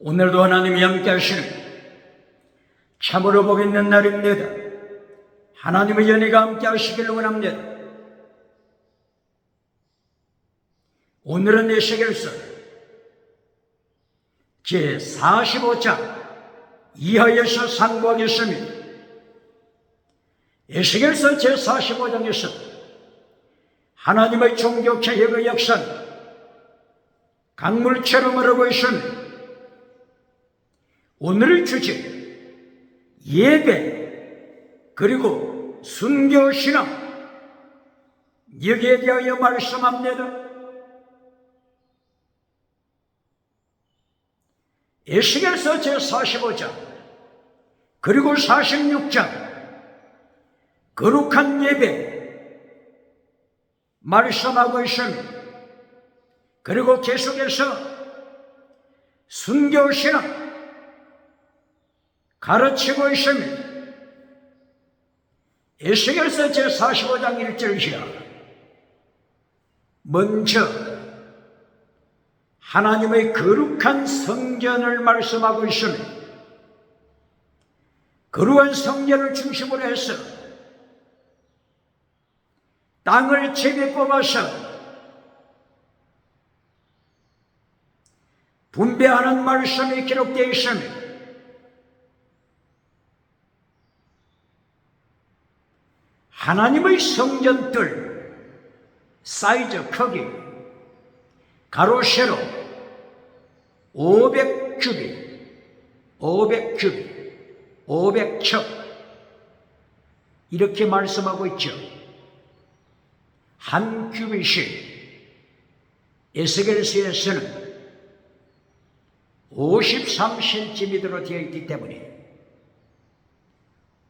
오늘도 하나님이 함께 하시는 참으로 복 있는 날입니다. 하나님의 연혜가 함께 하시길 원합니다. 오늘은 에스겔서 제45장 이하에서 상고하겠습니다. 에스겔서 제45장에서 하나님의 종교개혁의 역사는 강물처럼 흐르고 있습니다. 오늘의 주제 예배 그리고 순교신앙, 여기에 대하여 말씀합니다. 에스겔서 제45장 그리고 46장 거룩한 예배 말씀하고 있습니다. 그리고 계속해서 순교신앙 가르치고 있습니다. 에스겔서 제45장 1절 이하 먼저 하나님의 거룩한 성전을 말씀하고 있습니다. 거룩한 성전을 중심으로 해서 땅을 제비 뽑아서 분배하는 말씀이 기록되어 있습니다. 하나님의 성전들 사이즈 크기 가로 세로 500규빗 500척 이렇게 말씀하고 있죠. 한 규빗이 에스겔서에서는 53cm로 되어 있기 때문에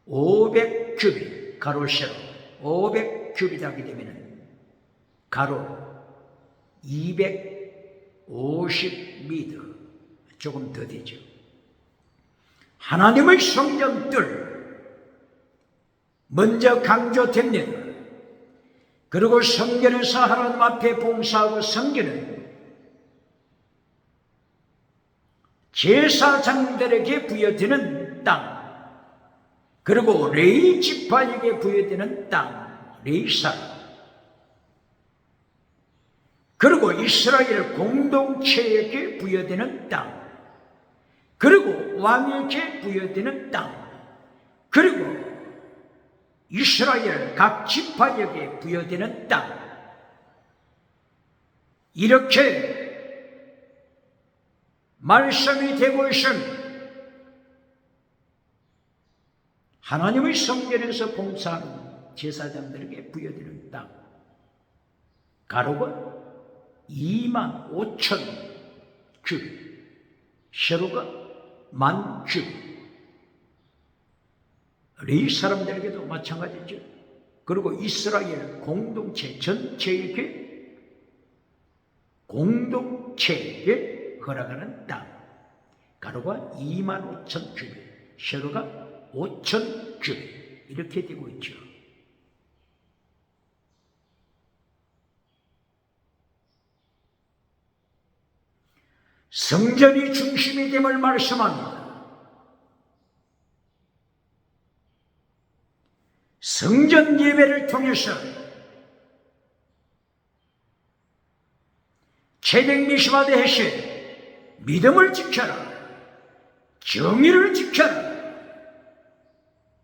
500규빗 가로 세로 500규빗 하게 되면 가로 250m 조금 더 되죠. 하나님의 성전들 먼저 강조됩니다. 그리고 성전에서 하나님 앞에 봉사하고 성전은 제사장들에게 부여되는 땅, 그리고 레위 지파에게 부여되는 땅, 레위사, 그리고 이스라엘 공동체에게 부여되는 땅, 그리고 왕에게 부여되는 땅, 그리고 이스라엘 각 지파에게 부여되는 땅, 이렇게 말씀이 되고 있습니다. 하나님의 성전에서 봉사하는 제사장들에게 부여되는 땅, 가로가 25,000규빗, 세로가 10,000규빗. 레위 사람들에게도 마찬가지죠. 그리고 이스라엘 공동체 전체에게 허락하는 땅, 가로가 25,000규빗, 세로가 5,000규빗 이렇게 되고 있죠. 성전이 중심이 됨을 말씀합니다. 성전 예배를 통해서 체백 미시마대 해시 믿음을 지켜라, 정의를 지켜라,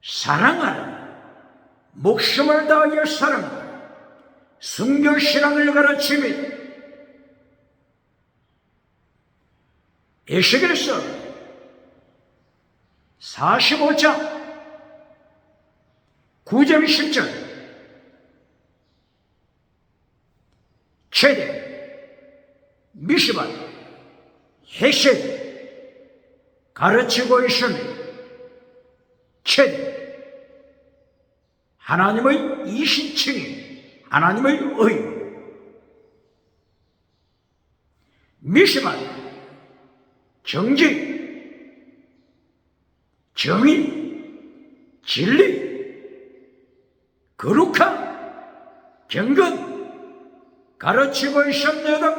사랑하라, 목숨을 다하여 사랑하라, 순교신앙을 가르치며 에스겔서 45장 9절 10절 최대 미시바 헤셋 가르치고 있으니 최대 하나님의 이신칭이 하나님의 의 미시바 정직, 정의, 진리, 거룩한 경건 가르치고 있습니다.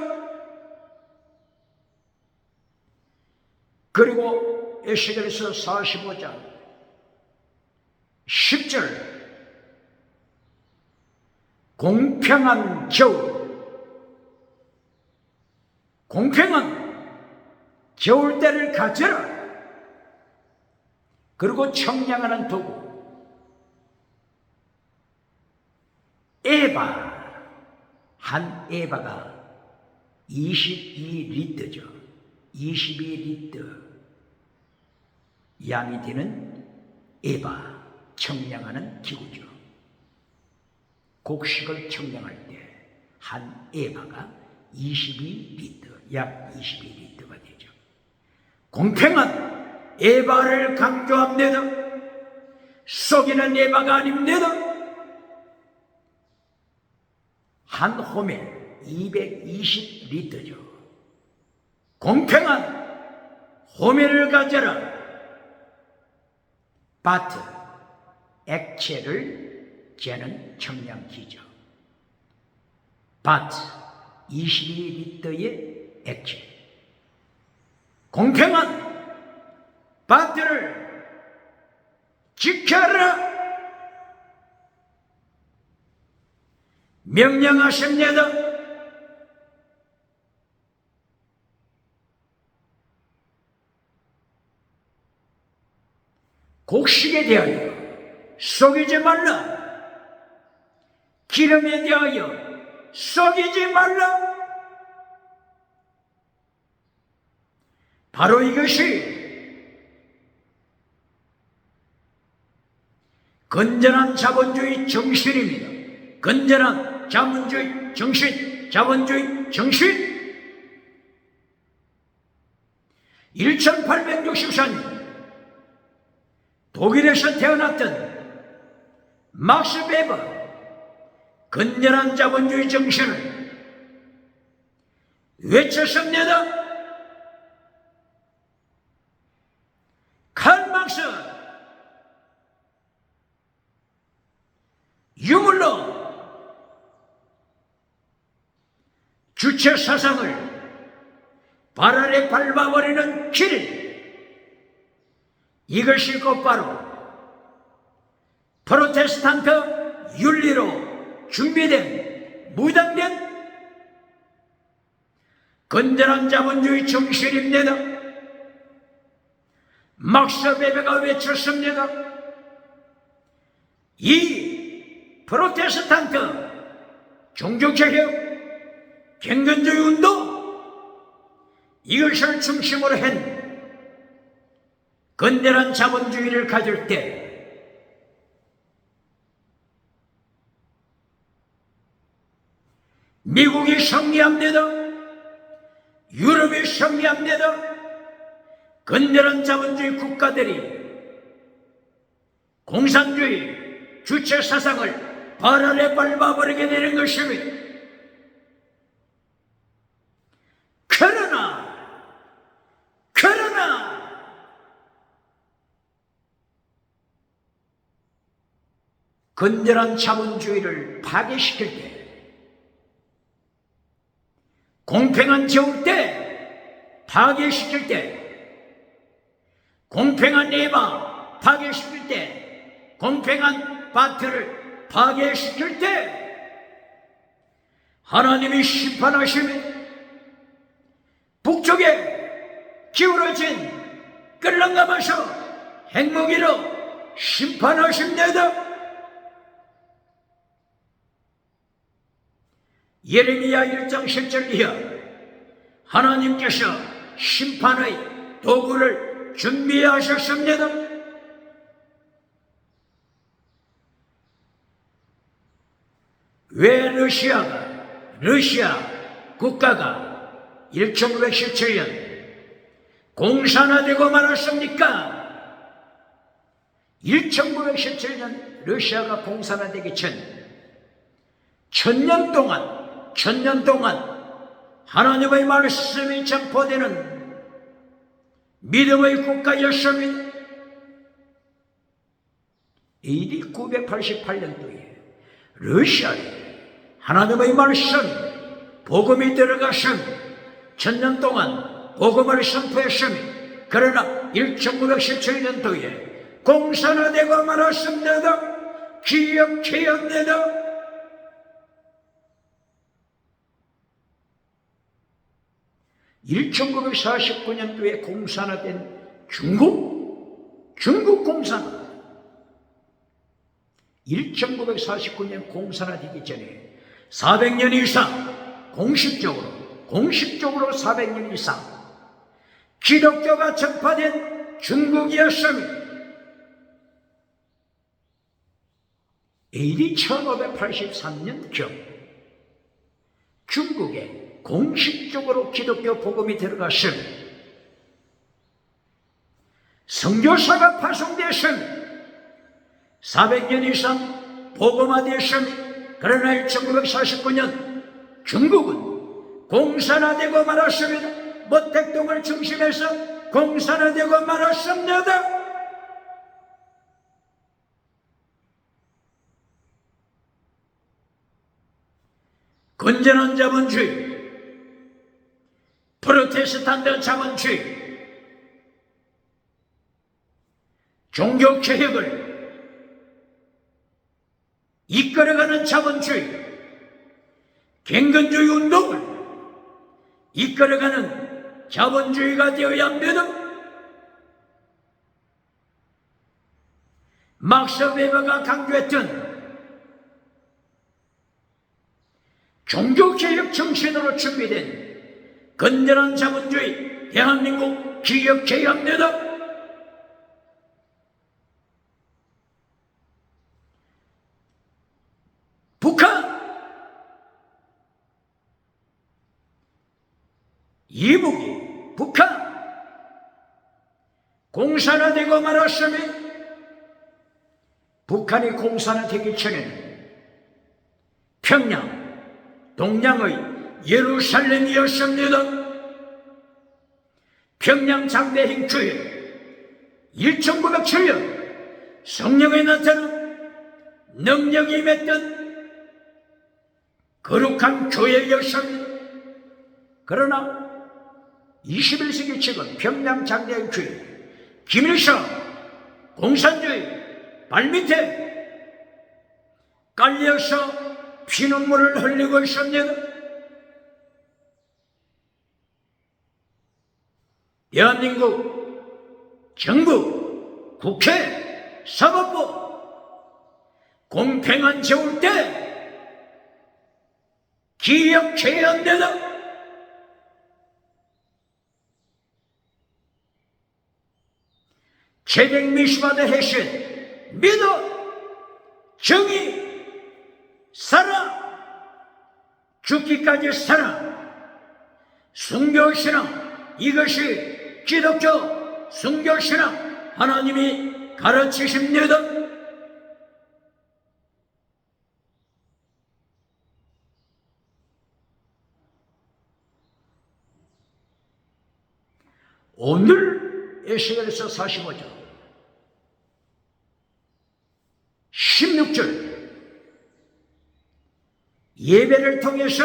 그리고 에스겔서 45장 10절 공평한 겨울, 공평한 겨울때를 가져라. 그리고 청량하는 도구 에바, 한 에바가 22리터죠. 22리터 양이 되는 에바, 청량하는 기구죠. 곡식을 청량할 때 한 에바가 22리터, 약 22리터가 되죠. 공평한 에바를 강조합니다. 속이는 에바가 아닙니다. 한 호멜 220리터죠. 공평한 호멜을 가져라. 바트, 액체를 재는 청량기죠. 바트 22리터의 액체. 공평한 바트를 지켜라. 명령하십니다. 곡식에 대하여 속이지 말라. 기름에 대하여 속이지 말라. 바로 이것이 건전한 자본주의 정신입니다. 건전한 자본주의 정신, 자본주의 정신. 1864년 독일에서 태어났던 막스 베버, 건전한 자본주의 정신을 외쳤습니다. 칼 막스, 유물로 주체 사상을 발 아래 밟아버리는 길, 이것이 곧바로 프로테스탄트 윤리로 준비된, 무당된 건전한 자본주의 정신입니다. 막스 베베가 외쳤습니다. 이 프로테스탄트 종교개혁, 경건주의 운동, 이것을 중심으로 한 건전한 자본주의를 가질 때 미국이 승리합니다. 유럽이 승리합니다. 건전한 자본주의 국가들이 공산주의 주체 사상을 발 아래 밟아버리게 되는 것입니다. 그러나 건전한 자본주의를 파괴시킬 때, 공평한 겨울 때 파괴시킬 때, 공평한 에바 파괴시킬 때, 공평한 바트를 파괴시킬 때 하나님이 심판하시며 북쪽에 기울어진 끌랑가마서 핵무기로 심판하십니다. 예레미야 1장 10절 이하 하나님께서 심판의 도구를 준비하셨습니다. 왜 러시아 국가가 1917년 공산화되고 말았습니까? 1917년 러시아가 공산화되기 전 천년 동안 하나님의 말씀이 전포되는 믿음의 국가였습니다. AD 988년도에 러시아에 하나님의 말씀, 복음이 들어가신 천년 동안 복음을 선포했으며 그러나 1917년도에 공산화되고 말았습니다. 기억해야 합니다. (1949년도에) 공산화된 중국 공산화. 1949년 공산화되기 전에 400년 이상 공식적으로 400년 이상 기독교가 전파된 중국이었습니다. AD 1583년경 중국에 공식적으로 기독교 복음이 들어갔습니다. 선교사가 파송되었습니다. 400년 이상 복음화되었습니다. 그러나 1949년 중국은 공산화되고 말았습니다. 모택동을 중심해서 공산화되고 말았습니다. 건전한 자본주의, 프로테스탄트 자본주의, 종교개혁을 이끌어가는 자본주의, 갱근주의 운동을 이끌어가는 자본주의가 되어야 합니다. 막스 웨버가 강조했던 종교개혁 정신으로 준비된 건전한 자본주의 대한민국 기억해야 합니다. 이북이 북한 공산화되고 말았으면 북한이 공산화되기 전에는 평양, 동양의 예루살렘이었습니다. 평양 장대행주에 1907년 성령이 나타난 능력이 임했던 거룩한 교회였습니다. 그러나 21세기 지금 평양 장대행주의 김일성 공산주의 발밑에 깔려서 피눈물을 흘리고 있습니다. 대한민국 정부, 국회, 사법부 공평한 세울 때 기억해야 합니다. 채택 미시마다 해신 믿어 정의 살아 죽기까지 살아 순교신앙 이것이 기독교 순교신앙 하나님이 가르치십니다. 오늘 에스겔서 45장 16절 예배를 통해서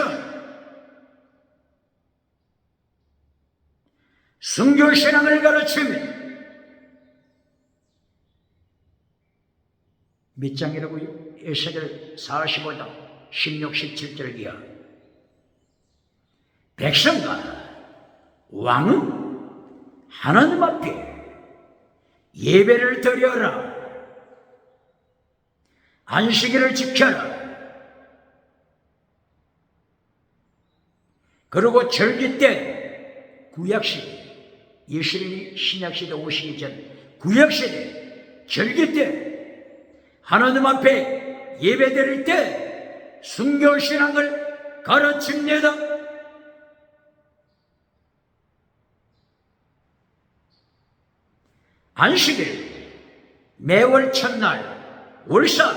순교신앙을 가르치며 몇 장이라고요? 에스겔 45장 16, 17절 이하 백성과 왕은 하나님 앞에 예배를 드려라. 안식일을 지켜라. 그리고 절기 때 구약시대, 예수님이 신약시대 오시기 전 구약시대 절기 때 하나님 앞에 예배 드릴 때 순교신앙을 가르칩니다. 안식일, 매월 첫날, 월사,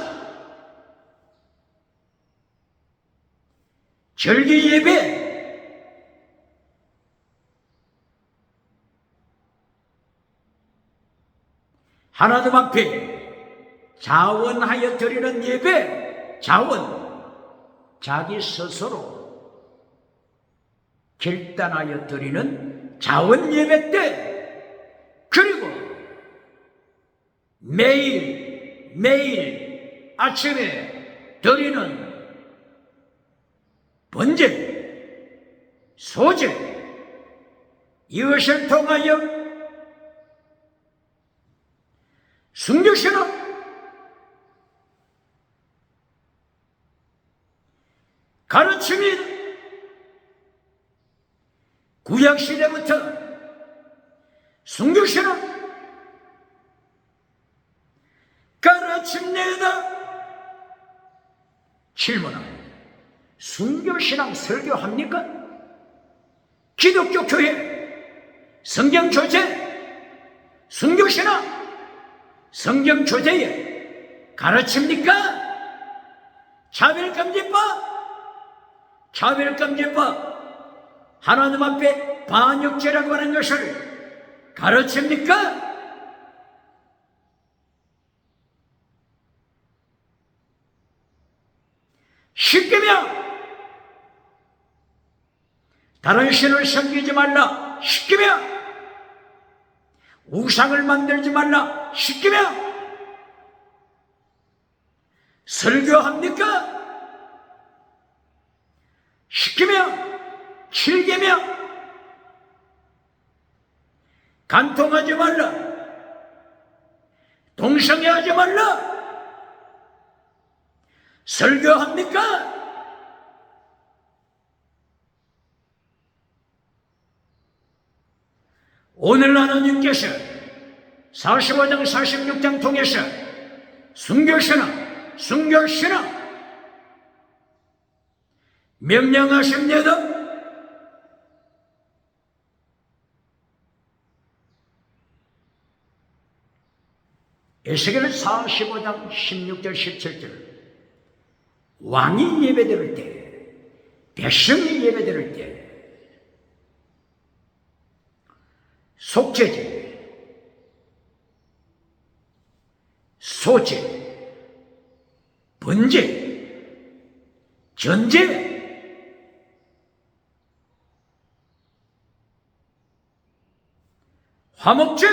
절기 예배, 하나님 앞에 자원하여 드리는 예배, 자원, 자기 스스로 결단하여 드리는 자원 예배 때 매일 아침에 드리는 번제, 소제, 이것을 통하여 순교신앙, 가르침이 구약시대부터 순교신앙 가르침내다. 질문합니다. 순교신앙 설교합니까? 기독교 교회 성경조제, 순교신앙 성경조제에 가르칩니까? 차별금지법 하나님 앞에 반역죄라고 하는 것을 가르칩니까? 십계명 다른 신을 섬기지 말라. 십계명 우상을 만들지 말라. 십계명 설교합니까? 십계명, 칠계명 간통하지 말라. 동성애하지 말라. 설교합니까? 오늘 하나님께서 45장 46장 통해서 순교신앙 명령하십니다. 에스겔 45장 16절 17절 왕이 예배드릴 때, 백성이 예배드릴 때 속죄제, 소제, 번제, 전제, 화목제,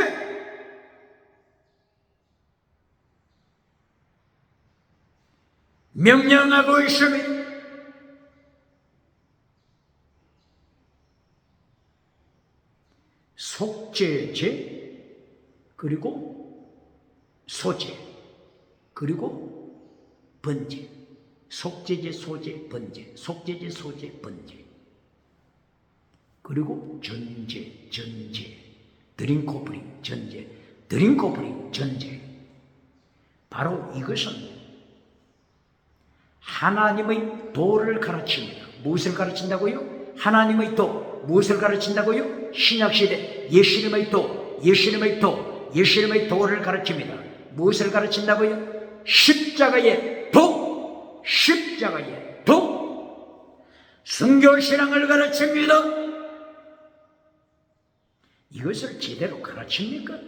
명령하고 있으니 속죄제 그리고 소제 그리고 번제, 속죄제, 소제, 번제, 속죄제, 소제, 번제 그리고 전제, 드링코프링, 전제, 드링코프링, 전제. 바로 이것은 하나님의 도를 가르칩니다. 무엇을 가르친다고요? 하나님의 도. 무엇을 가르친다고요? 신약시대 예수님의 도, 예수님의 도를 가르칩니다. 무엇을 가르친다고요? 십자가의 도, 순교신앙을 가르칩니다. 이것을 제대로 가르칩니까?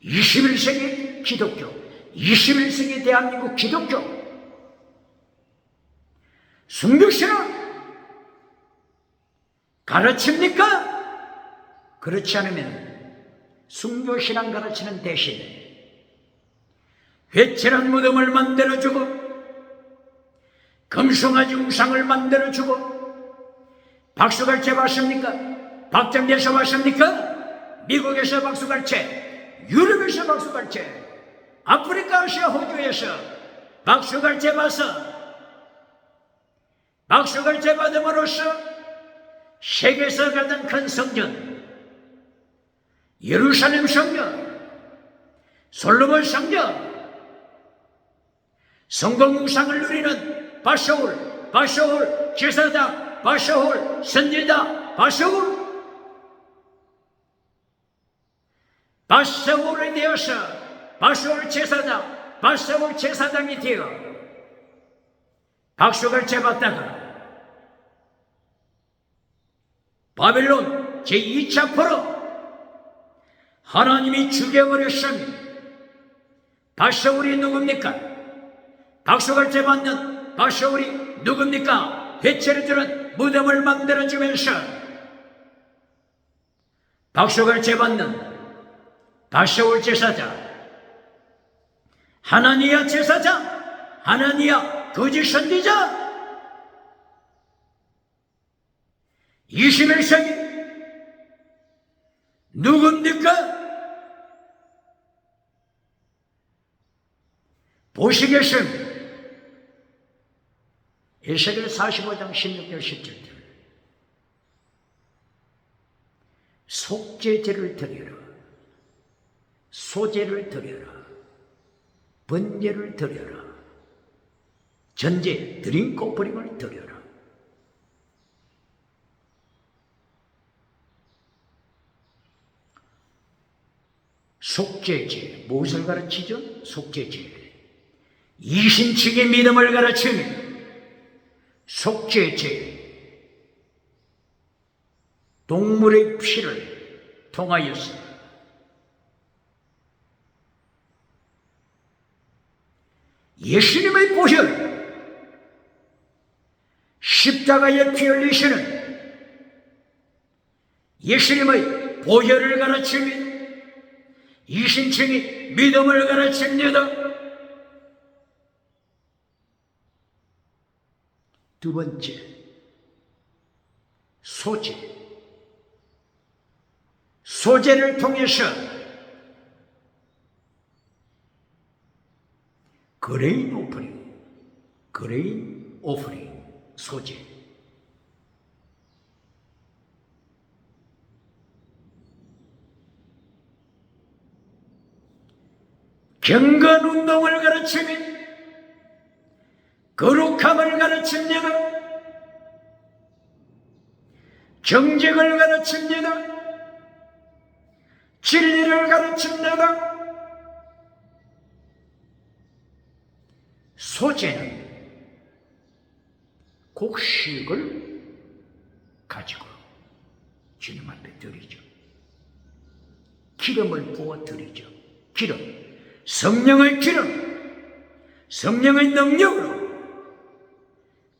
21세기 기독교, 21세기 대한민국 기독교 순교신앙 가르칩니까? 그렇지 않으면 순교신앙 가르치는 대신에 회칠한 무덤을 만들어주고 금송아지 우상을 만들어주고 박수갈채 봤습니까? 박정대에서 봤습니까? 미국에서 박수갈채, 유럽에서 박수갈채, 아프리카, 아시아, 호주에서 박수갈채 봐서 박수갈채 받음으로써 세계에서 가장 큰 성전, 예루살렘 성전, 솔로몬 성전, 성공 우상을 누리는 바샤울 제사장, 바샤울 선지자, 바샤울이 되어서 바샤울 제사장이 되어 박수갈채 받다가 바벨론 제2차 포로 하나님이 죽여버렸으니 바샤울이 누굽니까? 박수갈채 받는 바샤울이 누굽니까? 회초리 들은 무덤을 만들어주면서 박수갈채 받는 바샤울 제사장 하나니아 제사장, 하나니아 거짓 선지자, 21세기 누굽니까? 보시겠습니다. 에스겔 45장 16절 17절. 속죄제를 드려라, 소제를 드려라, 번제를 드려라, 전제 드림 offering 드려라. 속죄제 무엇을 가르치죠? 속죄제 이신측의 믿음을 가르치는 속죄제, 동물의 피를 통하여서 예수님의 보혈, 십자가에 피 흘리시는 예수님의 보혈을 가르치며 이신층이 믿음을 가르칩니다. 두 번째, 소제. 소제를 통해서 그레인 오프닝, 소제. 경건운동을 가르치며 거룩함을 가르칩니다. 정직을 가르칩니다. 진리를 가르칩니다. 소제는 곡식을 가지고 주님 앞에 드리죠. 기름을 부어 드리죠. 기름, 성령의 기름, 성령의 능력으로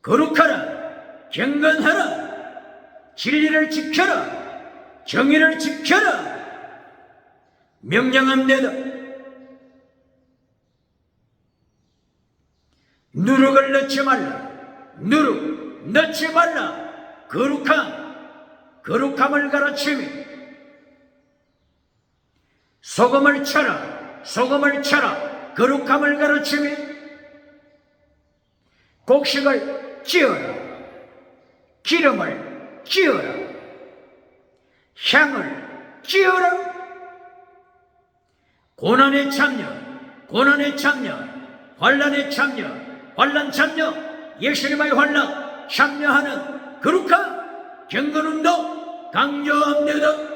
거룩하라, 경건하라, 진리를 지켜라, 정의를 지켜라 명령합니다. 누룩을 넣지 말라, 누룩 넣지 말라. 거룩함을 가르치며 소금을 쳐라, 거룩함을 가르치며 곡식을 찌어라, 기름을 찌어라, 향을 찌어라. 고난에 참여, 환난 참여, 예수님의 환난 참여하는 거룩한 경건운동 강조합니다.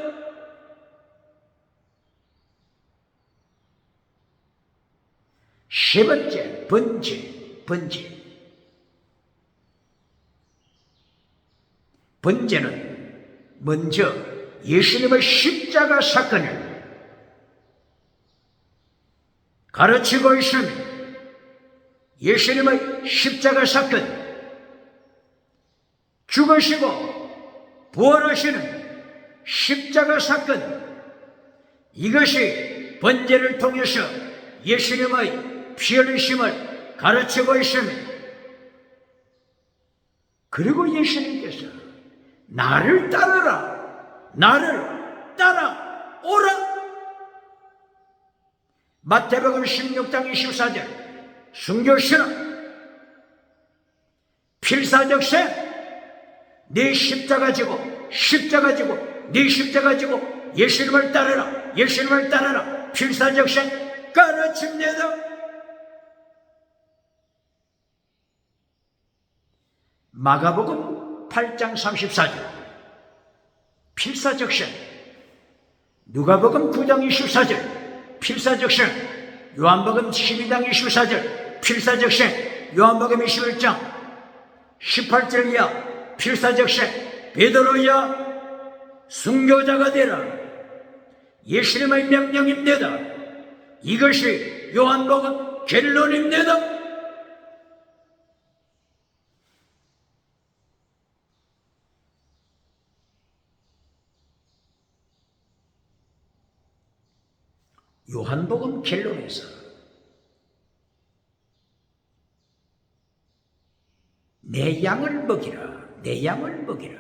세 번째, 번제. 번제는 먼저 예수님의 십자가 사건을 가르치고 있으며 예수님의 십자가 사건, 죽으시고 부활하시는 십자가 사건, 이것이 번제를 통해서 예수님의 피 흘리심을 가르치고 있으며, 그리고 예수님께서 나를 따라라, 나를 따라오라. 마태복음 16장 24절 순교신앙 필사적세, 네 십자가 지고 네 십자가 지고 예수님을 따라라 필사적세 가르칩니다. 마가복음 8장 34절 필사적세, 누가복음 9장 24절 필사적세, 요한복음 12장 24절 필사적세, 요한복음 21장 18절 이하 필사적세, 베드로야 순교자가 되라. 예수님의 명령입니다. 이것이 요한복음 결론입니다. 요한복음 결론에서 내 양을 먹이라. 내 양을 먹이라.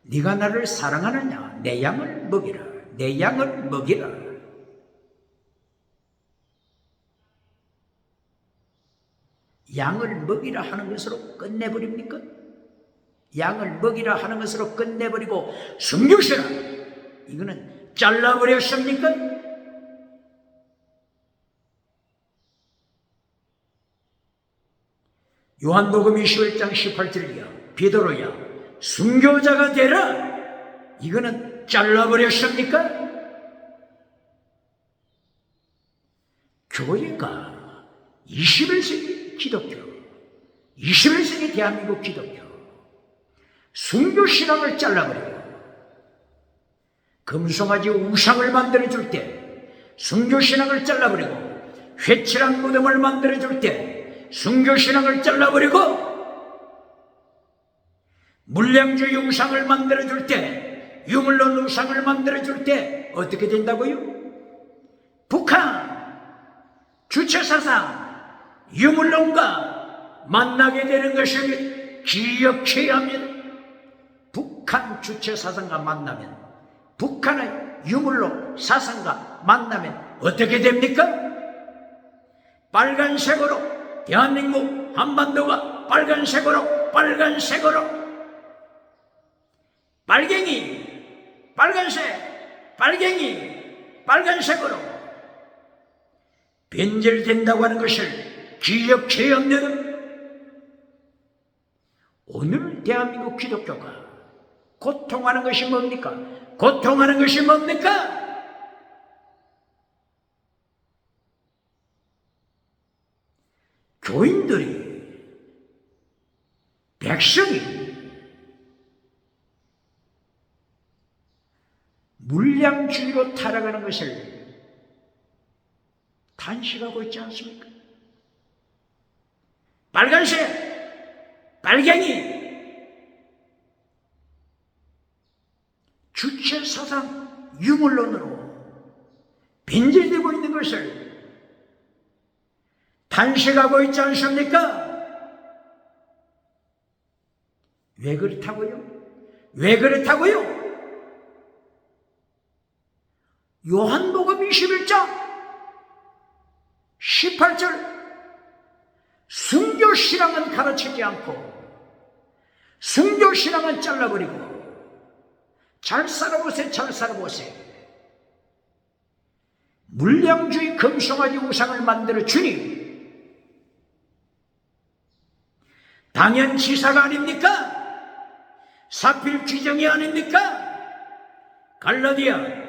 네가 나를 사랑하느냐? 내 양을 먹이라. 내 양을 먹이라. 양을 먹이라 하는 것으로 끝내버립니까? 양을 먹이라 하는 것으로 끝내버리고 숨기시라, 이거는 잘라버렸습니까? 요한복음 21장 18절이야. 베드로야, 순교자가 되라, 이거는 잘라버렸습니까? 교회가 21세기 기독교, 21세기 대한민국 기독교 순교신앙을 잘라버리고 금송아지 우상을 만들어줄 때 순교신앙을 잘라버리고 회칠한 무덤을 만들어줄 때 순교신앙을 잘라버리고 물량주의 우상을 만들어줄 때, 유물론 우상을 만들어줄 때 어떻게 된다고요? 북한 주체사상 유물론과 만나게 되는 것을 기억해야 합니다. 북한 주체사상과 만나면, 북한의 유물론 사상과 만나면 어떻게 됩니까? 빨간색으로, 대한민국 한반도가 빨간색으로, 빨갱이, 빨간색, 빨갱이, 빨간색으로 변질된다고 하는 것을 기억해야 합니다. 오늘 대한민국 기독교가 고통하는 것이 뭡니까? 고통하는 것이 뭡니까? 교인들이, 백성이 물량주의로 타락하는 것을 단식하고 있지 않습니까? 빨간색, 빨갱이, 주체사상 유물론으로 변질되고 있는 것을 단식하고 있지 않습니까? 왜 그렇다고요? 왜 그렇다고요? 요한복음 21장 18절, 순교신앙은 가르치지 않고 순교신앙은 잘라버리고 잘 살아보세요, 잘 살아보세요. 물량주의 금송아지 우상을 만들어 주니 당연지사가 아닙니까? 사필 규정이 아닙니까? 갈라디아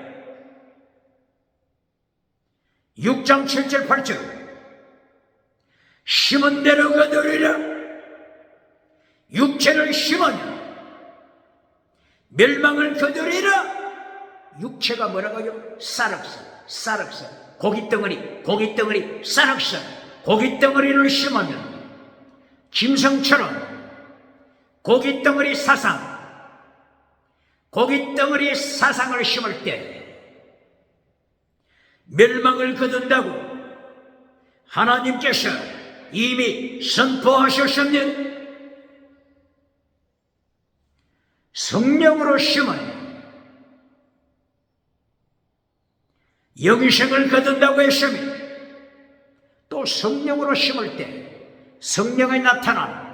6장 7절 8절, 심은 대로 거두리라. 육체를 심으면 멸망을 거두리라. 육체가 뭐라고요? 쌀옥살, 고깃덩어리, 쌀옥살, 고깃덩어리를 심으면 김성처럼 고깃덩어리 사상을 심을 때 멸망을 거둔다고 하나님께서 이미 선포하셨습니다. 성령으로 심은 영생을 거둔다고 했으며, 또 성령으로 심을 때 성령이 나타난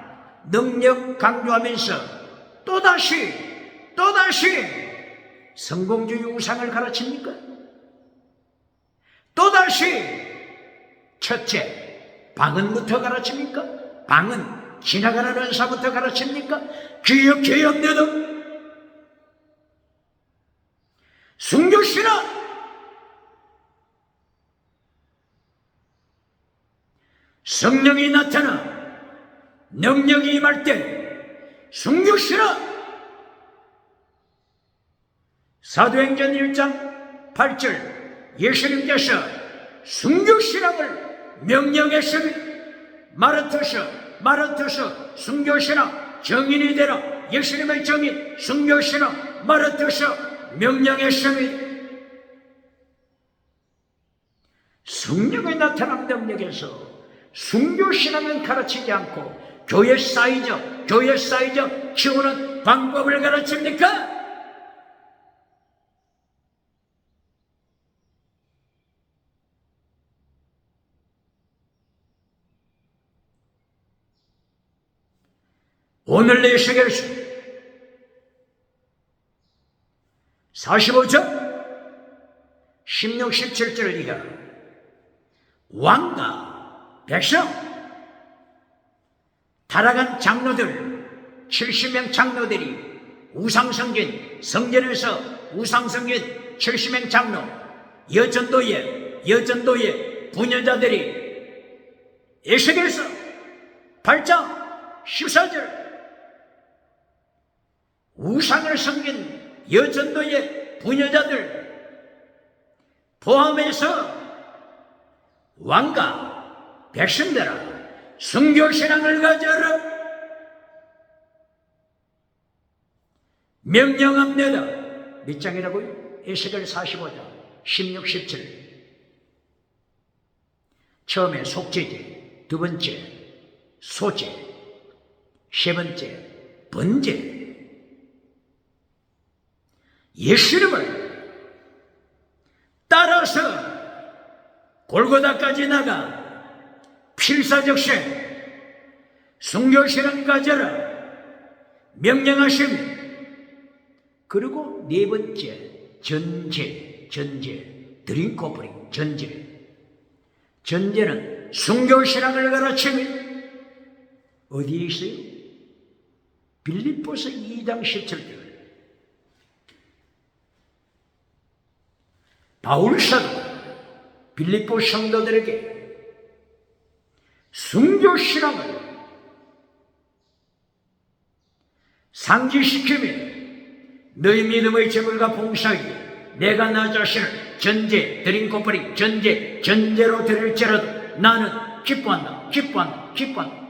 능력 강조하면서 또다시 성공주의 우상을 가르칩니까? 또다시 첫째 방언부터 가르칩니까? 방언, 지나가는 은사부터 가르칩니까? 기억해야 합니다. 순교신앙, 성령이 나타나 능력이 임할 때 순교신앙, 사도행전 1장 8절 예수님께서 순교신앙을 명령했습니다. 마르투서 순교신앙 정인이 되라. 예수님의 정인 순교신앙 마르투서 명령했습니다. 성령의 나타난 능력에서 순교신앙은 가르치지 않고 교회 사이즈 키우는 방법을 가르칩니까? 오늘 내 세계에서 45절 16, 17절 이가 왕과 백성 타락한 장로들 70명 장로들이 우상성전 성전에서 우상성전 70명 장로 여전도의 부녀자들이 에스겔서 8장 14절 우상을 섬긴 여전도의 부녀자들 포함해서 왕과 백성들아 순교신앙을 가져라 명령합니다. 몇 장이라고요? 에스겔 45장 16, 17 처음에 속죄제, 두 번째 소제, 세 번째 번제 예수님을 따라서 골고다까지 나가 필사적생 순교신앙 가져라 명령하십니다. 그리고 네 번째 전제 드링크 오프닝 전제는 순교신앙을 가르치며 어디에 있어요? 빌립보서 2장 17절 바울사도 빌립보 성도들에게 순교신앙을 상기시키며 너희 믿음의 재물과 봉사에 내가 나 자신을 드링크 오프닝 전제로 드릴지라도 나는 기뻐한다.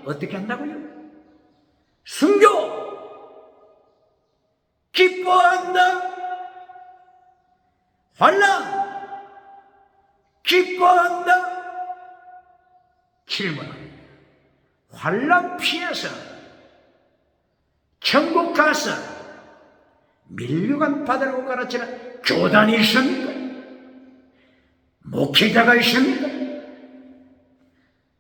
어떻게 한다고요? 순교 기뻐한다. 환난 기뻐한다. 질문합니다. 환난 피해서 천국 가서 밀려간 바다라고 가르치는 교단이 있습니까? 목회자가 있습니까?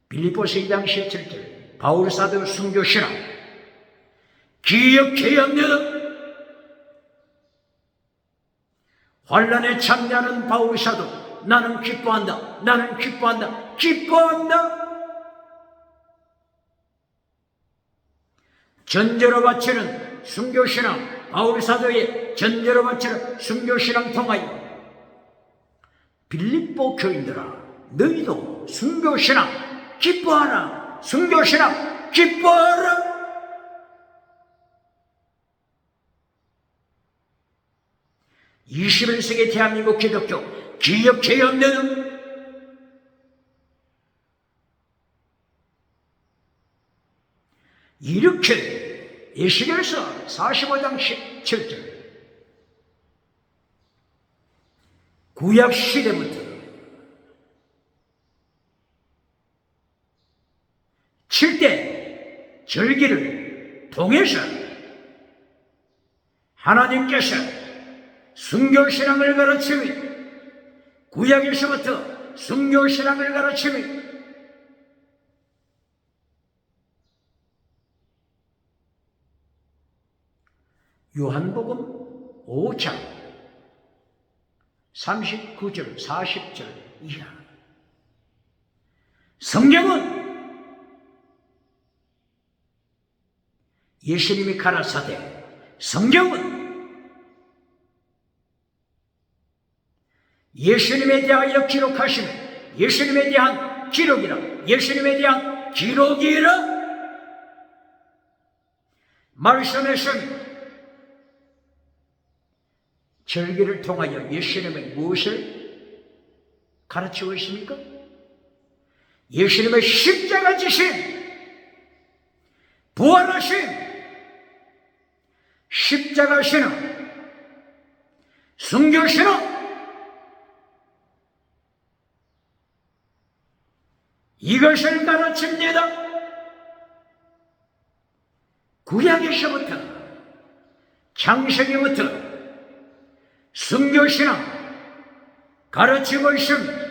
빌립보서 2장 17절 바울사도 순교신앙 기억해야 합니다. 환난에 참여하는 바울사도 나는 기뻐한다. 전제로 바치는 순교신앙 바울사도의 전제로 바치는 순교신앙 통하여 빌립보 교인들아 너희도 순교신앙 기뻐하라. 순교신앙 기뻐하라. (21세기) 대한민국 기독교 기억해야 합니다. 이렇게 에스겔서 45장 17절 구약 시대부터 7대 절기를 통해서 하나님께서 순교신앙을 가르치며 구약에서부터 순교신앙을 가르치며 요한복음 5장 39절 40절 이하 성경은 예수님이 가라사대 성경은 예수님에 대하여 기록하시며 예수님에 대한 기록이라 예수님에 대한 기록이라 말씀했습니다. 절기를 통하여 예수님의 무엇을 가르치고 있습니까? 예수님의 십자가 지신 부활하신 십자가 신앙 순교 신앙 이것을 가르칩니다. 구약에서부터 창세기부터 성교신앙 가르치고 있습니다.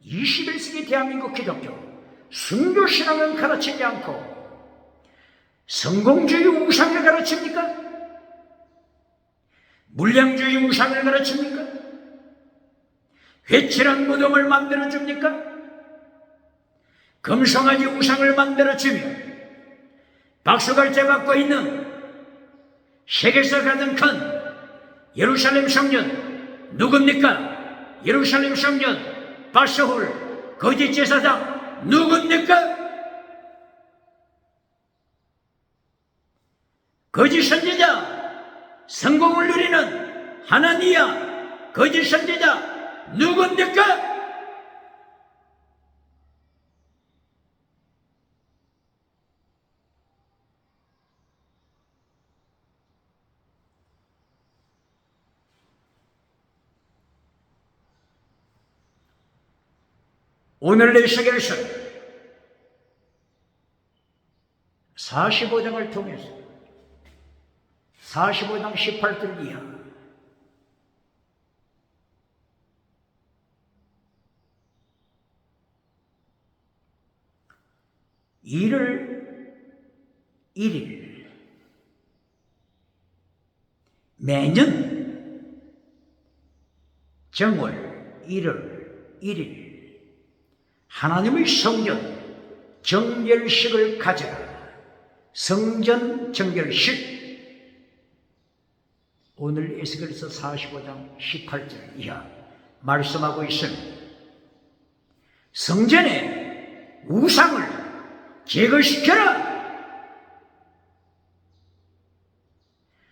21세기 대한민국 기독교 성교신앙은 가르치지 않고 성공주의 우상을 가르칩니까? 물량주의 우상을 가르칩니까? 회칠한 무덤을 만들어줍니까? 금송아지 우상을 만들어주며 박수갈채 받고 있는 세계에서 가장 큰 예루살렘 성전 누굽니까? 예루살렘 성전 바스홀 거짓 제사장 누굽니까? 거짓 선지자 성공을 누리는 하나니야 거짓 선지자 누굽니까? 오늘 내 세계에서 45장을 통해서 45장 18절 이하 일을 1일 매년 정월 1월 1일 하나님의 성전 정결식을 가져라. 성전 정결식. 오늘 에스겔서 45장 18절 이하 말씀하고 있습니다. 성전의 우상을 제거시켜라.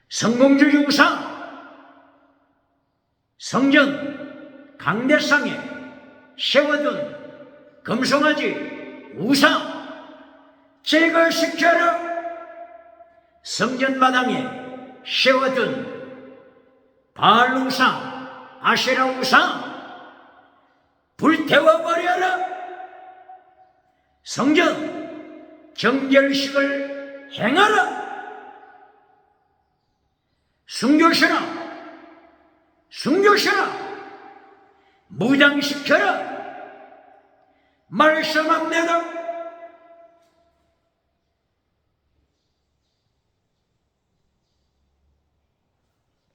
성공주의 우상, 성전 강대상에 세워둔 금송아지 우상 제거시켜라. 성전 마당에 세워둔 바알 우상, 아세라 우상 불태워버려라. 성전 정결식을 행하라. 순교시라 무장시켜라. 말씀합니다.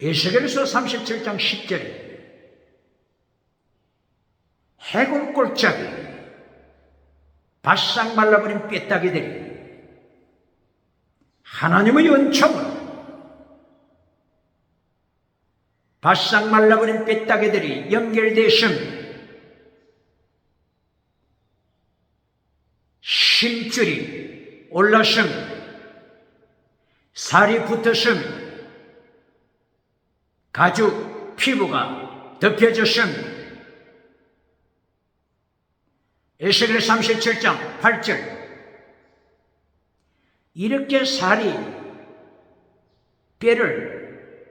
에스겔서 37장 10절에 해골 꼴짝이 바싹 말라버린 뼈다귀들이 하나님의 은총으로 바싹 말라버린 뼈다귀들이 연결되었습니다. 심줄이 올랐습니다. 살이 붙었습니다. 가죽 피부가 덮여졌습니다. 에스겔 37장 8절 이렇게 살이 뼈를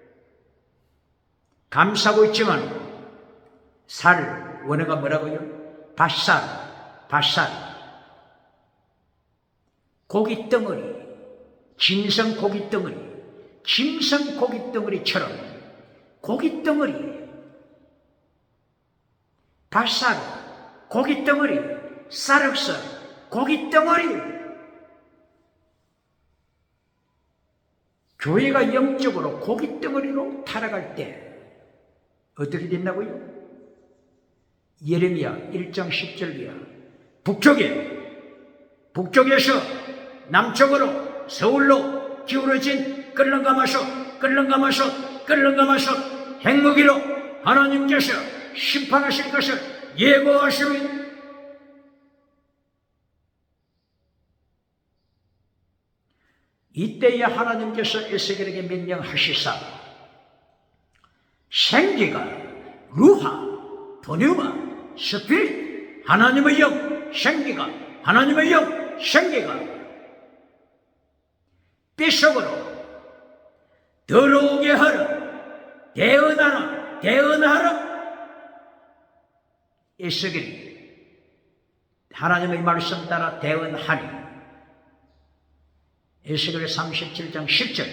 감싸고 있지만 살 원어가 뭐라고요? 바살 고깃덩어리, 짐승 고깃덩어리처럼 고깃덩어리, 바살, 고깃덩어리, 쌀국수, 고깃덩어리. 교회가 영적으로 고깃덩어리로 타락할 때 어떻게 된다고요? 예레미야 1장 10절 이하 북쪽에서 남쪽으로 서울로 기울어진 끌렁가마솥 행무기로 하나님께서 심판하실 것을 예고하십니다. 이때에 하나님께서 에스겔에게 명령하시사 생기가 루하, 도뉴마, 스피릿 하나님의 영, 생기가 하나님의 영, 생기가 뱃속으로 들어오게 하라. 대언하라. 에스겔이 하나님의 말씀 따라 대언하니 에스겔 37장 10절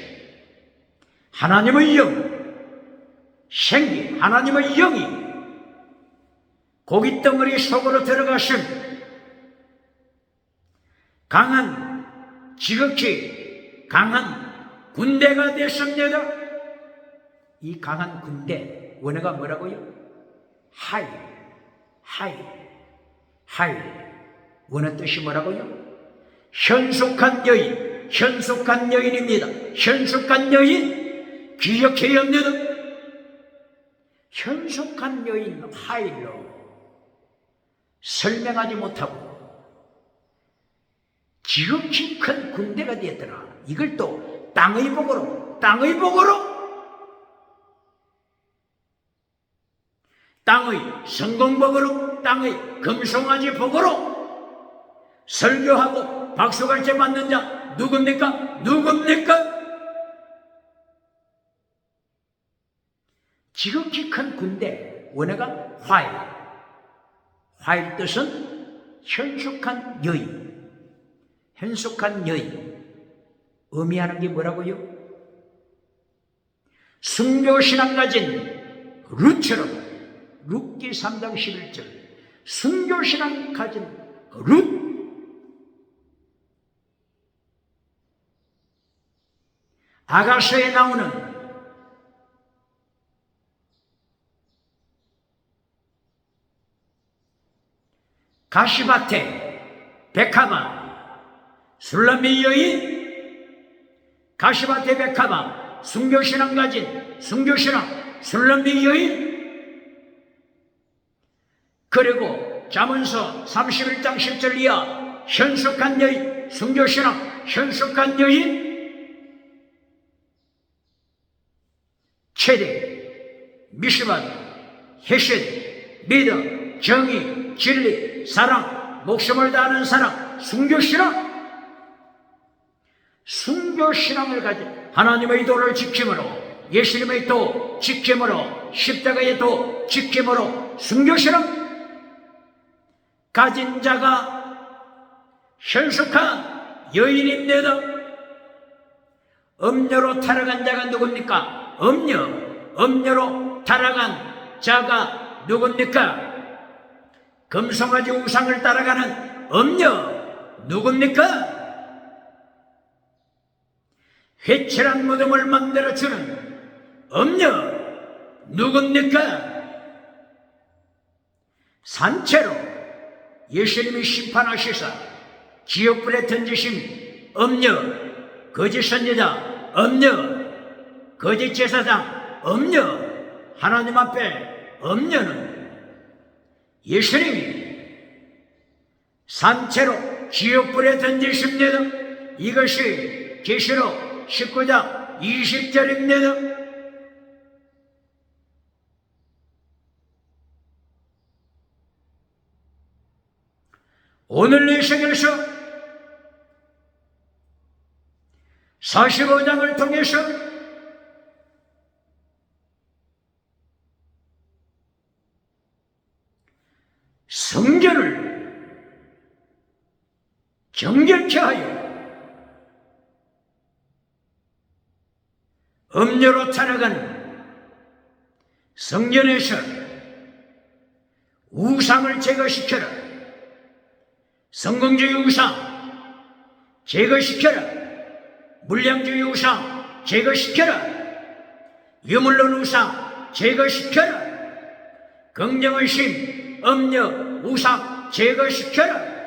하나님의 영, 생기, 하나님의 영이 고깃덩어리 속으로 들어가신 강한, 지극히 강한 군대가 됐습니다. 이 강한 군대, 원어가 뭐라고요? 하일. 원어 뜻이 뭐라고요? 현숙한 여인, 현숙한 여인입니다. 현숙한 여인, 기억해야 합니다. 현숙한 여인 하일로 설명하지 못하고 지극히 큰 군대가 되었더라. 이걸 또 땅의 복으로, 땅의 성공복으로, 땅의 금송아지 복으로 설교하고 박수갈채 받는 자 누굽니까? 지극히 큰 군대, 원어가 화일 뜻은 현숙한 여인. 의미하는 게 뭐라고요? 순교신앙 가진 룻처럼, 룻기 3장 11절 순교신앙 가진 룻, 아가서에 나오는 가시밭에 백하마 술람미 여인, 가시밭에 백하마 순교신앙 가진 순교신앙 술람미 여인, 그리고 잠언서 31장 10절 이하 현숙한 여인, 순교신앙 현숙한 여인, 체대, 미시바드, 헤세드, 믿음, 정의, 진리, 사랑, 목숨을 다하는 사랑, 순교신앙을 가진 하나님의 도를 지킴으로, 예수님의 도 지킴으로, 십자가의 도 지킴으로 순교신앙 가진 자가 현숙한 여인입니다. 음료로 타락한 자가 누굽니까? 음료로 타락한 자가 누굽니까? 금송아지 우상을 따라가는 음료 누굽니까? 회칠한 무덤을 만들어주는 음료 누굽니까? 산채로 예수님이 심판하시사 지옥불에 던지신 음료, 거짓 선지자 음료, 거짓 제사장 음료, 하나님 앞에 음료는 예수님이 산채로 지옥불에 던지십니다. 이것이 계시록 19장 20절입니다. 오늘 에스겔서 45장을 통해서 성전을 정결케 하여 음료로 타락한 성전에서 우상을 제거시켜라. 성공주의 우상 제거시켜라. 물량주의 우상 제거시켜라. 유물론 우상 제거시켜라. 긍정의심 음료 우상 제거시켜라.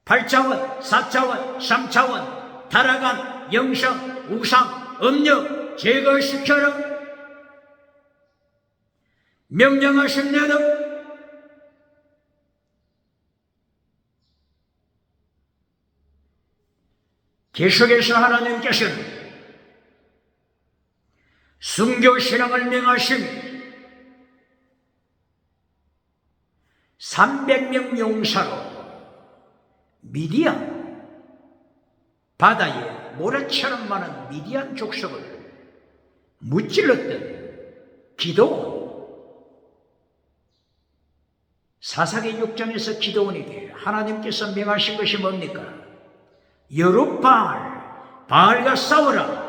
8차원 4차원 3차원 타락한 영성 우상 음료 제거시켜라. 명령하십니다. 계속해서 하나님께서는 순교신앙을 명하심 300명 용사로 미디안 바다에 모래처럼 많은 미디안 족속을 무찔렀던 기도원, 사사기 6장에서 기도원에게 하나님께서 명하신 것이 뭡니까? 여룻바알, 바알과 싸워라.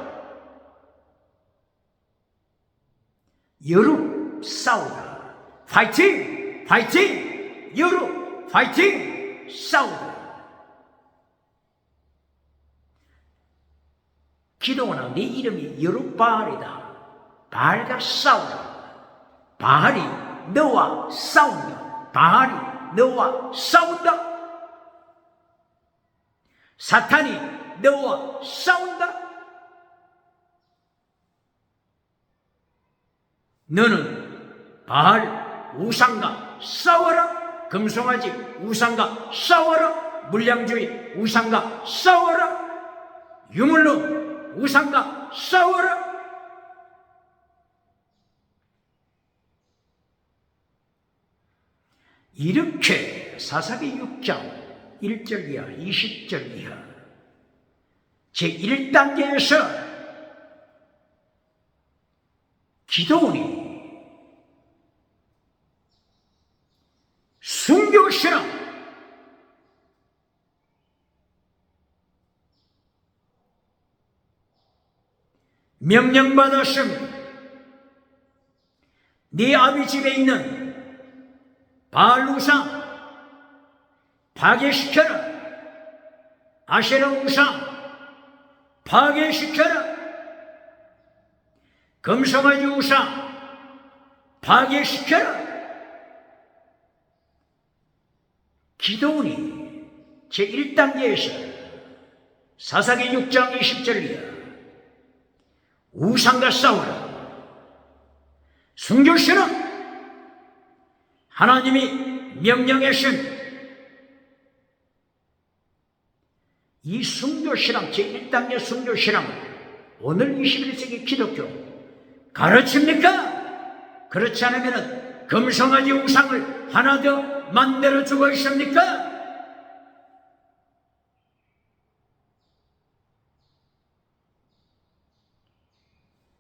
여룻 싸우라. 파이팅! 파이팅! 여룻 파이팅! 싸우라. 기도원아, 네 이름이 여룻바알이다. 바알과 싸우라. 바알이 너와 싸운다. 바알이 너와 싸운다. 사탄이 너와 싸운다. 너는 바알 우상과 싸워라. 금송아지 우상과 싸워라. 물량주의 우상과 싸워라. 유물론 우상과 싸워라. 이렇게 사사기 6장 1절 이하 20절 이하 제1단계에서 기도원이 순교신앙, 명령받았음. 네 아비 집에 있는 바알 우상 파괴시켜라. 아세라 우상 파괴시켜라. 금송아지 우상 파괴시켜라. 기도원이 제1단계에서 사사기 6장 20절 이하 우상과 싸우라. 순교신앙, 하나님이 명령하신 이 순교신앙, 제1단계 순교신앙을 오늘 21세기 기독교 가르칩니까? 그렇지 않으면 금송아지 우상을 하나 더 만들어주고 있습니까?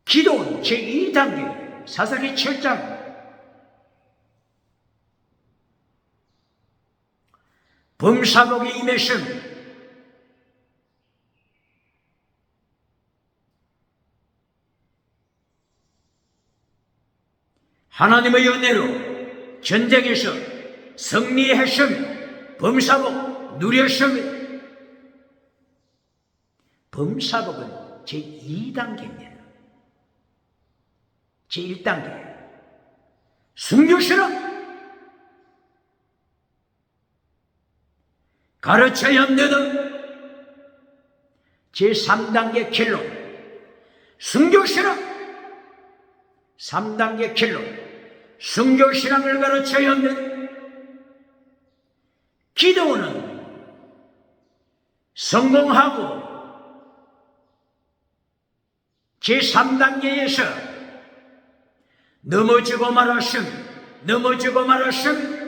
기도원 제2단계 사사기 7장 범사복이 임했음. 하나님의 은혜로 전쟁에서 승리했음. 범사복 누렸음. 범사복은 제2단계입니다. 제1단계 순교신앙, 가르쳐야 한다는 제3단계 길로 순교신앙, 3단계 길로 순교신앙을 가르쳐야 한다는 기도원은 성공하고 제3단계에서 넘어지고 말았음, 넘어지고 말았음.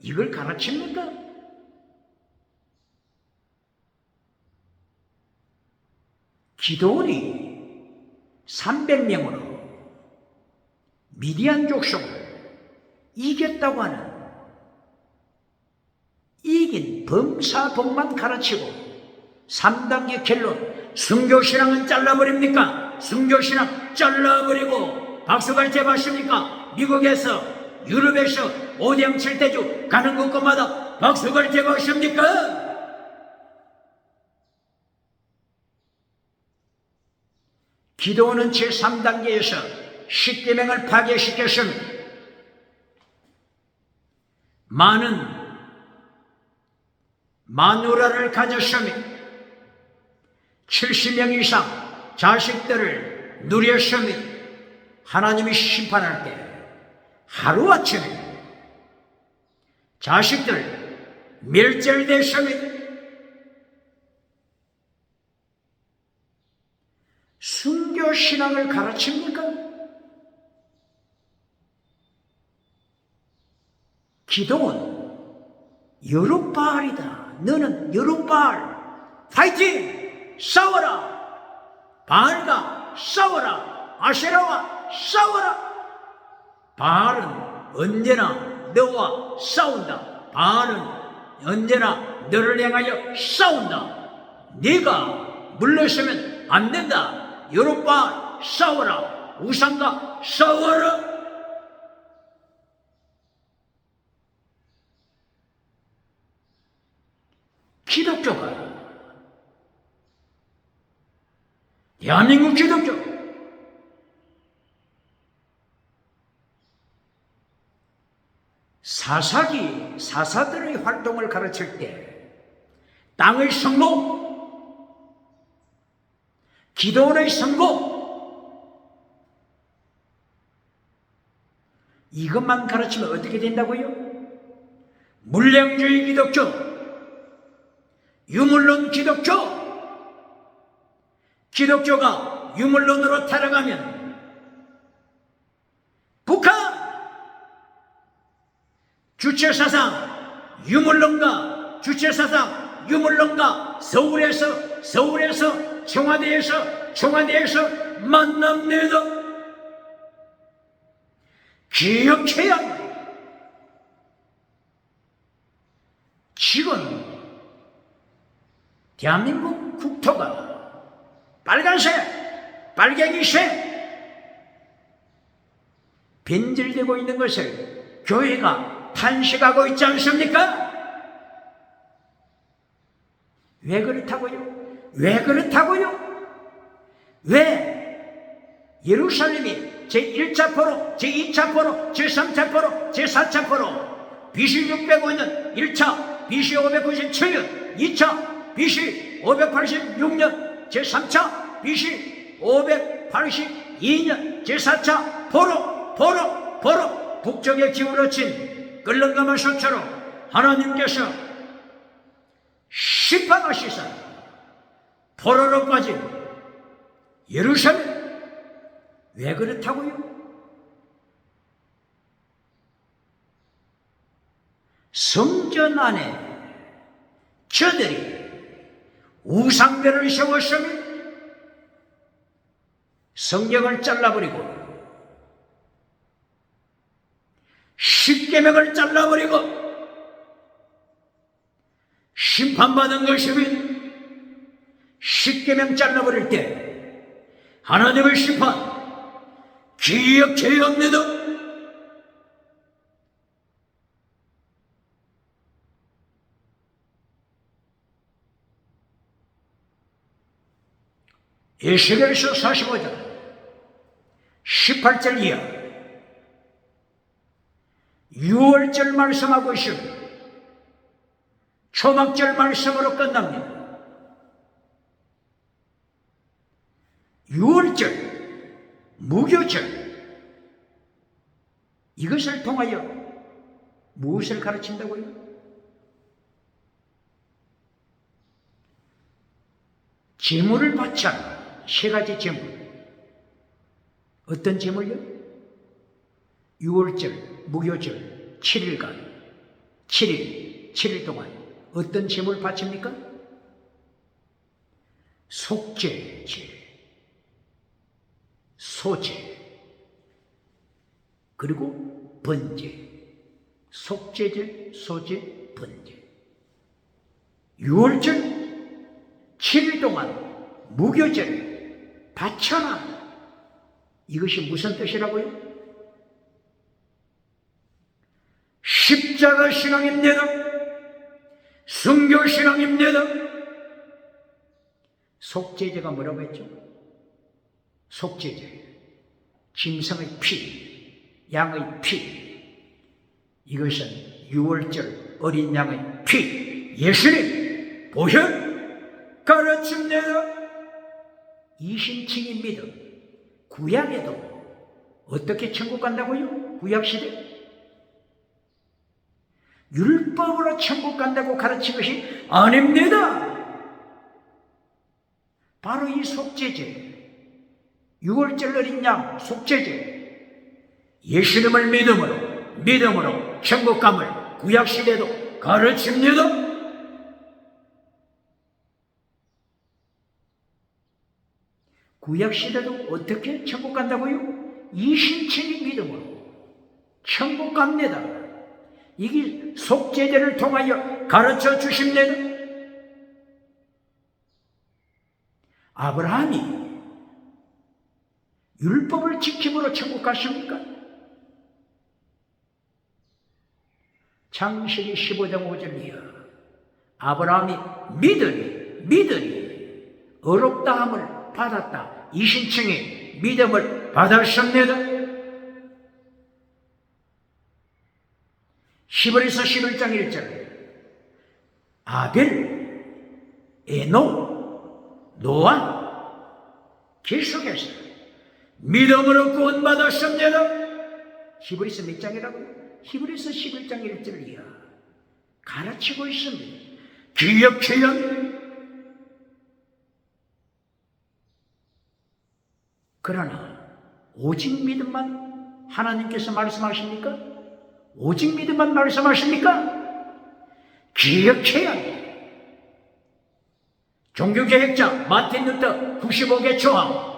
이걸 가르칩니까? 기도원이 300명으로 미디안 족속을 이겼다고 하는 이긴 범사복만 가르치고 3단계 결론 순교신앙은 잘라버립니까? 순교신앙 잘라버리고 박수갈 제보하십니까? 미국에서 유럽에서 5대0 7대주 가는 곳곳마다 박수갈 제보하십니까? 기도원은 제3단계에서 십계명을 파괴시켰습니다. 많은 마누라를 가졌습니다. 70명 이상 자식들을 누렸습니다. 하나님이 심판할 때 하루아침에 자식들 멸절됐습니다. 순교신앙을 가르칩니까? 기도원 여룻바알이다. 너는 여룻바알 파이팅! 싸워라. 바알과 싸워라. 아세라와 싸워라. 바알은 언제나 너와 싸운다. 바알은 언제나 너를 향하여 싸운다. 네가 물러서면 안 된다. 여룻바 싸워라. 우상과 싸워라. 기독교가, 대한민국 기독교, 사사들의 활동을 가르칠 때 땅의 성공, 기도원의 성공, 이것만 가르치면 어떻게 된다고요? 물량주의 기독교, 유물론 기독교, 기독교가 유물론으로 타락하면 북한 주체사상 유물론가, 주체사상 유물론가, 서울에서 청와대에서 만납니다. 기억해야 합니다. 지금 대한민국 국토가 빨간색, 빨갱이색 변질되고 있는 것을 교회가 탄식하고 있지 않습니까? 왜 그렇다고요? 왜 그렇다고요? 왜 예루살렘이 제1차 포로, 제2차 포로, 제3차 포로, 제4차 포로, BC 605년 1차, BC 597년 2차, BC 586년 제3차, BC 582년 제4차 포로 북쪽에 기울어진 끓는 솥처럼 하나님께서 심판하시사 포로로 빠진 예루살렘, 왜 그렇다고요? 성전 안에 저들이 우상들을 세웠으면 성경을 잘라버리고 십계명을 잘라버리고 심판받은 것이면 십계명 잘라버릴 때 하나님의 심판 기억해야 합니다. 에스겔서 45장 18절 이하 6월절 말씀하고 있습니다. 초막절 말씀으로 끝납니다. 6월절 무교절, 이것을 통하여 무엇을 가르친다고요? 제물을 바쳐라. 세 가지 제물. 어떤 제물요? 6월절, 무교절, 7일간, 7일 동안 어떤 제물 바칩니까? 속죄제, 소제, 그리고 번제. 속죄제, 소제, 번제. 6월절 7일 동안 무교제를 바쳐라. 이것이 무슨 뜻이라고요? 십자가 신앙입니다. 순교 신앙입니다. 속죄제가 뭐라고 했죠? 속죄제, 짐승의 피, 양의 피, 이것은 6월절 어린 양의 피, 예수님 보혈 가르칩니다. 이신칭이 믿음. 구약에도 어떻게 천국 간다고요? 구약시대 율법으로 천국 간다고 가르친 것이 아닙니다. 바로 이 속죄제, 6월절 어린 양 속죄제, 예수님을 믿음으로 천국 감을 구약시대도 가르칩니다. 구약시대도 어떻게 천국 간다고요? 이신칭이 믿음으로 천국 갑니다. 이게 속죄제를 통하여 가르쳐 주십니다. 아브라함이 율법을 지킴으로 천국 갔습니까? 창세기 15장 5절이야. 아브라함이 믿으니 어렵다함을 받았다. 이신층이 믿음을 받았습니다. 10월에서 11장 1절. 아벨, 에녹, 노아 계속해서 믿음으로 구원받았습니다. 10월에서 몇 장이라고요? 10월에서 11장 1절이야. 가르치고 있습니다. 기억해야 합니다. 그러나 오직 믿음만 하나님께서 말씀하십니까? 오직 믿음만 말씀하십니까? 기억해야 합니다. 종교개혁자 마틴 루터 95개 조항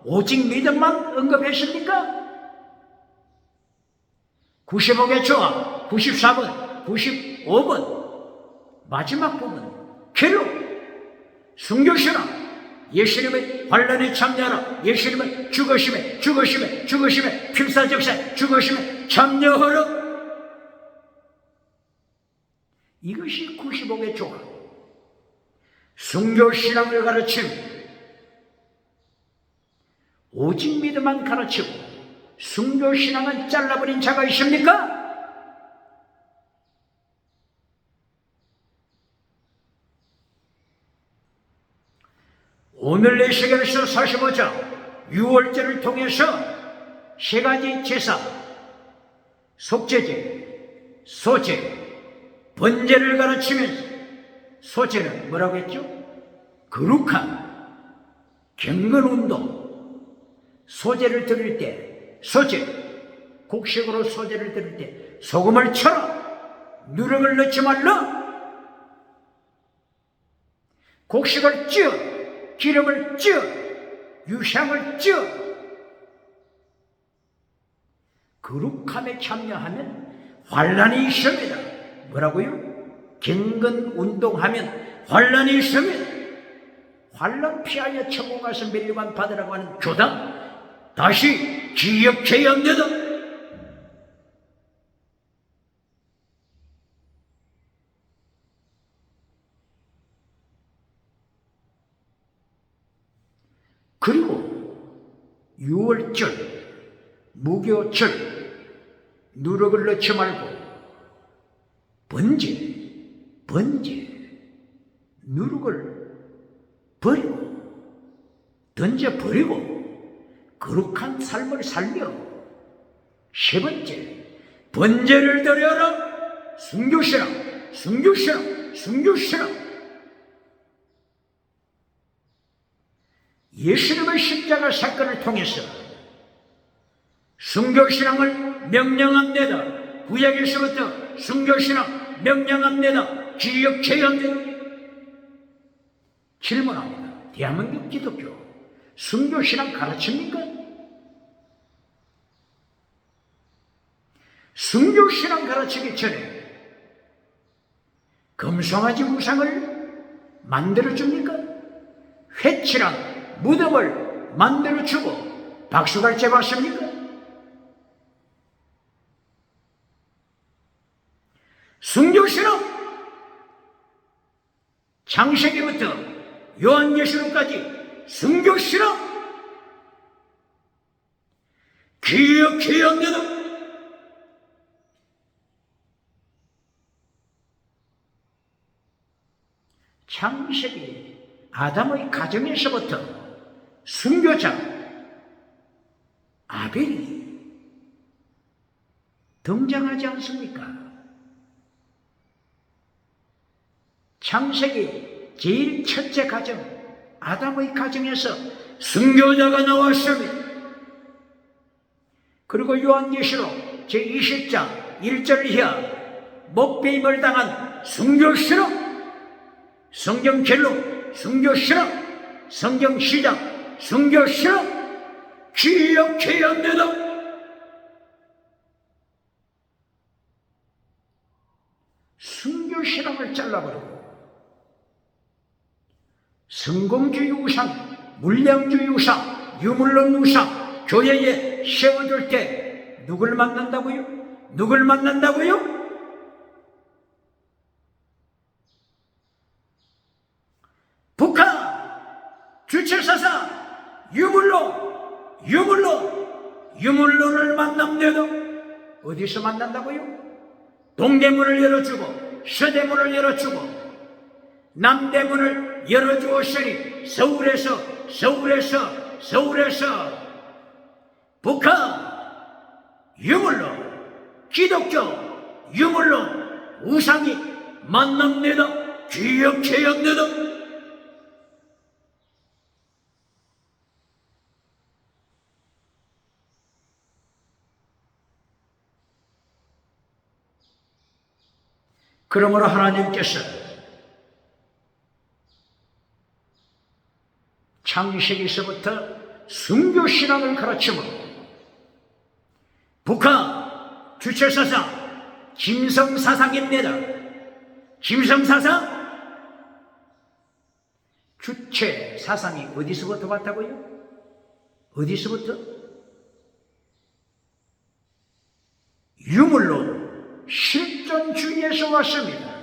오직 믿음만 언급했습니까? 95개 조항 94번 95번 마지막 부분 결론 순교신앙 예수님의 환란에 참여하라. 예수님의 죽으심에 필사적세 죽으심에 참여하라. 이것이 95개 조항 순교신앙을 가르치고 오직 믿음만 가르치고 순교신앙은 잘라버린 자가 있습니까? 오늘 내시계에서 45장 6월절을 통해서 세 가지 제사, 속죄제, 소제, 번제를 가르치면서 소제는 뭐라고 했죠? 거룩한 경건운동, 소제를 드릴 때 소제, 곡식으로 소제를 드릴 때 소금을 쳐라, 누룩을 넣지 말라, 곡식을 찌어 기름을 찌어 유향을 찌어 거룩함에 참여하면 환란이 있습니다. 뭐라고요? 경건운동하면 환란이 있습니다. 환란 피하여 천국 가서 멸류관 받으라고 하는 교단 다시 기억해야 합니다. 그리고 6월절, 무교절, 누룩을 넣지 말고 번제, 누룩을 버리고 던져버리고 거룩한 삶을 살며 세 번째, 번제를 드려라. 순교신앙. 예수님의 십자가 사건을 통해서 순교신앙을 명령합니다. 구약에서부터 순교신앙 명령합니다. 기억해야 합니다. 질문합니다. 대한민국 기독교 순교신앙 가르칩니까? 순교신앙 가르치기 전에 금송아지 우상을 만들어줍니까? 회칠한 무덤을 만들어주고 박수갈채 받습니까? 순교신앙 창세기부터 요한계시록까지 순교신앙 기억해야 합니다. 창세기 아담의 가정에서부터 순교자 아벨이 등장하지 않습니까? 창세기 제일 첫째 가정 아담의 가정에서 순교자가 나왔습니다. 그리고 요한계시록 제20장 1절 이하 목배임을 당한 순교신앙 성경 결론 순교신앙 성경 시작 순교신앙 기억해야 합니다. 순교신앙을 잘라버리고 성공주의 우상 물량주의 우상, 유물론 우상 교회에 세워둘 때 누굴 만난다고요? 누굴 만난다고요? 북한 주체사상 유물론을 만납니다. 어디서 만난다고요? 동대문을 열어주고 서대문을 열어주고 남대문을 열어주었으니 서울에서 북한 유물론, 기독교 유물론 우상이 만납니다. 기억해야 합니다. 그러므로 하나님께서 창세기서부터 순교신앙을 가르치므로 북한 주체사상 김성사상입니다. 김성사상 주체사상이 어디서부터 왔다고요? 어디서부터? 유물론 실존주의에서 왔습니다.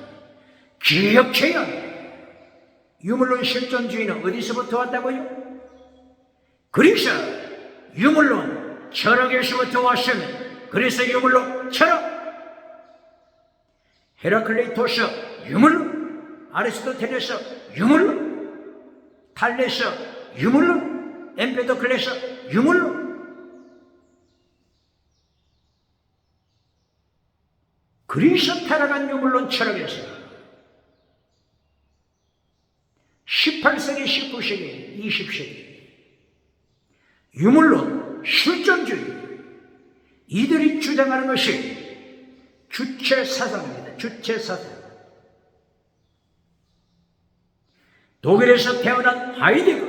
기억해야 합니다. 유물론 실존주의는 어디서부터 왔다고요? 그래서 유물론 철학에서부터 왔습니다. 그래서 유물론 철학, 헤라클레이토스 유물론, 아리스토텔레스 유물론, 탈레스 유물론, 엠페도클레스 유물론. 그래서 타락한 유물론 철학에서 18세기, 19세기, 20세기 유물론, 실존주의 이들이 주장하는 것이 주체사상입니다. 주체사상. 독일에서 태어난 하이데거,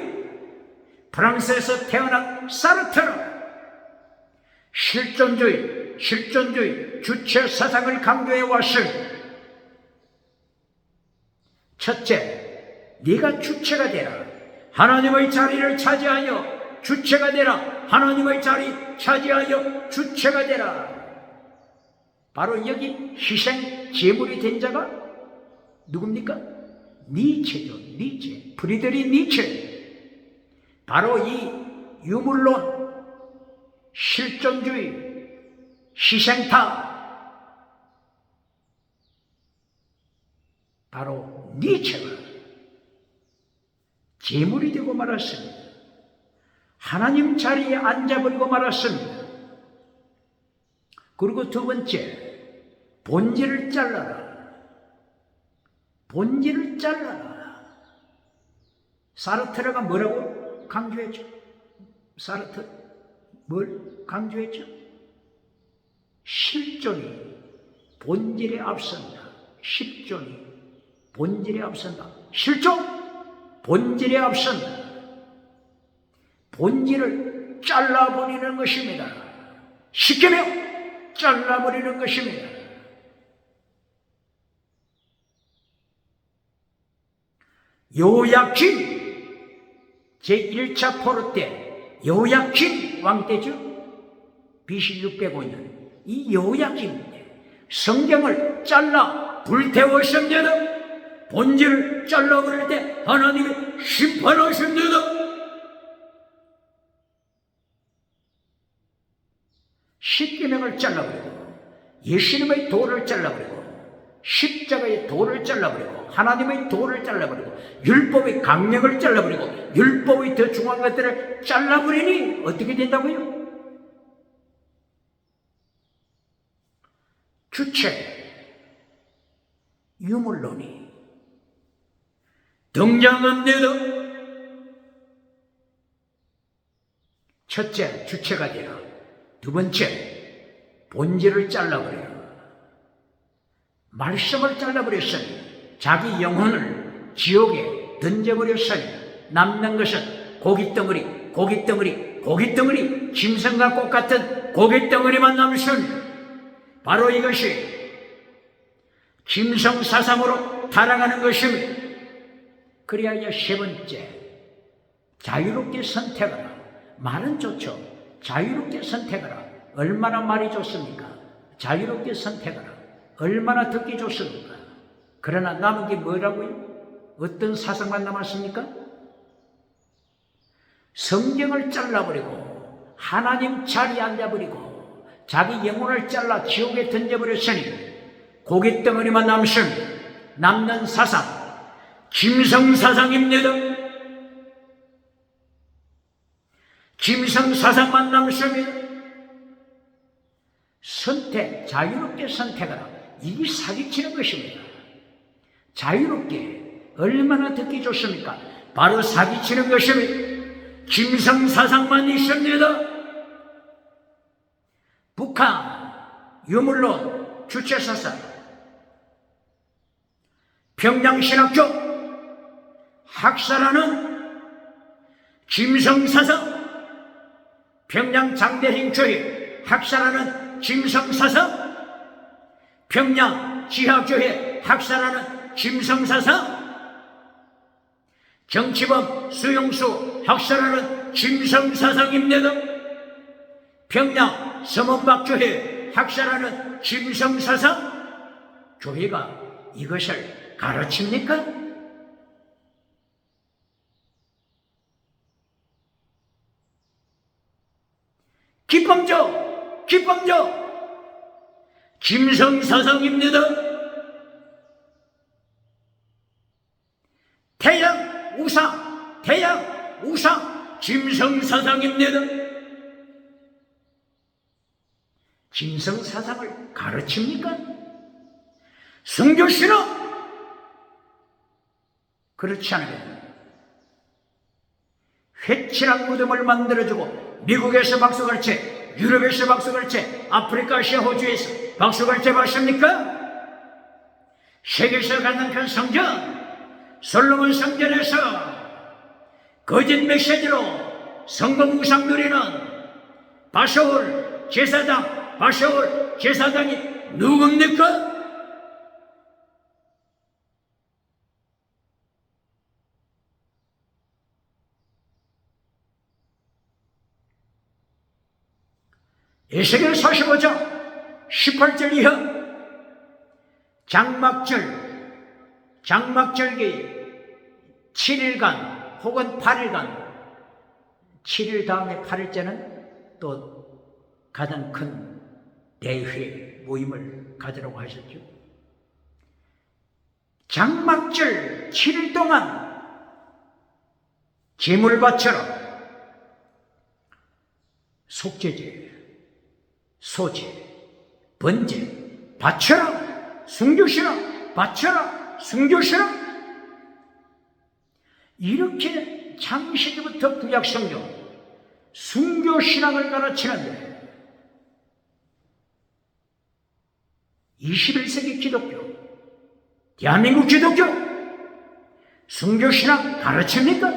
프랑스에서 태어난 사르트르 실존주의, 주체사상을 강조해 왔습니다. 첫째, 네가 주체가 되라. 하나님의 자리를 차지하여 주체가 되라. 하나님의 자리 차지하여 주체가 되라. 바로 여기 희생 제물이 된 자가 누굽니까? 니체죠. 니체. 프리드리 니체. 바로 이 유물론, 실존주의, 희생타, 바로 니체가 제물이 되고 말았습니다. 하나님 자리에 앉아버리고 말았습니다. 그리고 두 번째, 본질을 잘라라. 본질을 잘라라. 사르트르가 뭐라고 강조했죠? 사르트르 뭘 강조했죠? 실존이 본질에 앞선다. 십존이 본질에 앞선다. 실존 본질에 앞선다. 본질을 잘라버리는 것입니다. 시키며 잘라버리는 것입니다. 요야킨 제1차 포로 때 요야킨 왕 때죠. BC 605년 이 요야킨인데 성경을 잘라 불태웠습니다. 본질을 잘라버릴 때 하나님이 심판하십니다. 십계명을 잘라버리고 예수님의 도를 잘라버리고 십자가의 도를 잘라버리고 하나님의 도를 잘라버리고 율법의 강령을 잘라버리고 율법의 더 중요한 것들을 잘라버리니 어떻게 된다고요? 주체 유물론이 등장합니다. 첫째, 주체가 되라. 두 번째, 본질을 잘라버려라. 말씀을 잘라버렸으니 자기 영혼을 지옥에 던져버렸으니 남는 것은 고깃덩어리, 짐승과 꽃 같은 고깃덩어리만 남습니다. 바로 이것이 짐승사상으로 타락하는 것입니다. 그리하여 세 번째, 자유롭게 선택하라. 말은 좋죠. 자유롭게 선택하라. 얼마나 말이 좋습니까? 자유롭게 선택하라. 얼마나 듣기 좋습니까? 그러나 남은 게 뭐라고요? 어떤 사상만 남았습니까? 성경을 잘라버리고 하나님 자리에 앉아버리고 자기 영혼을 잘라 지옥에 던져버렸으니 고깃덩어리만 남는 사상, 김성사상입니다. 김성사상만 남습니다. 선택, 자유롭게 선택하라. 이게 사기치는 것입니다. 자유롭게 얼마나 듣기 좋습니까? 바로 사기치는 것입니다. 김성사상만 있습니다. 북한 유물론 주체사상, 평양신학교 학살하는 김성사상, 평양장대행교회 학살하는 김성사상, 평양지하교회 학살하는 김성사상, 정치범 수용수 학살하는 김성사상입니다. 평양 서문박교회 학살하는 김성사상. 교회가 이것을 가르칩니까? 기범조 김성사상입니다. 태양 우상 김성사상입니다. 김성사상을 가르칩니까? 순교신앙 그렇지 않으면 회칠한 무덤을 만들어주고 미국에서 박수갈채, 유럽에서 박수갈채, 아프리카, 아시아, 호주에서 박수갈채 받습니까? 세계에서 가장 큰 성전 솔로몬 성전에서 거짓 메시지로 성공 우상 누리는 바샤올 제사장이 누굽니까? 에스겔 45장 18절 이하 장막절기 7일간 혹은 8일간 7일 다음에 8일째는 또 가장 큰 대회 모임을 가지라고 하셨죠. 장막절 7일 동안 제물 바쳐라. 속죄제, 소제, 번제 바쳐라. 순교신앙 바쳐라. 순교신앙. 이렇게 창세기부터 구약성경 순교신앙을 가르치는데 21세기 기독교, 대한민국 기독교 순교신앙 가르칩니까?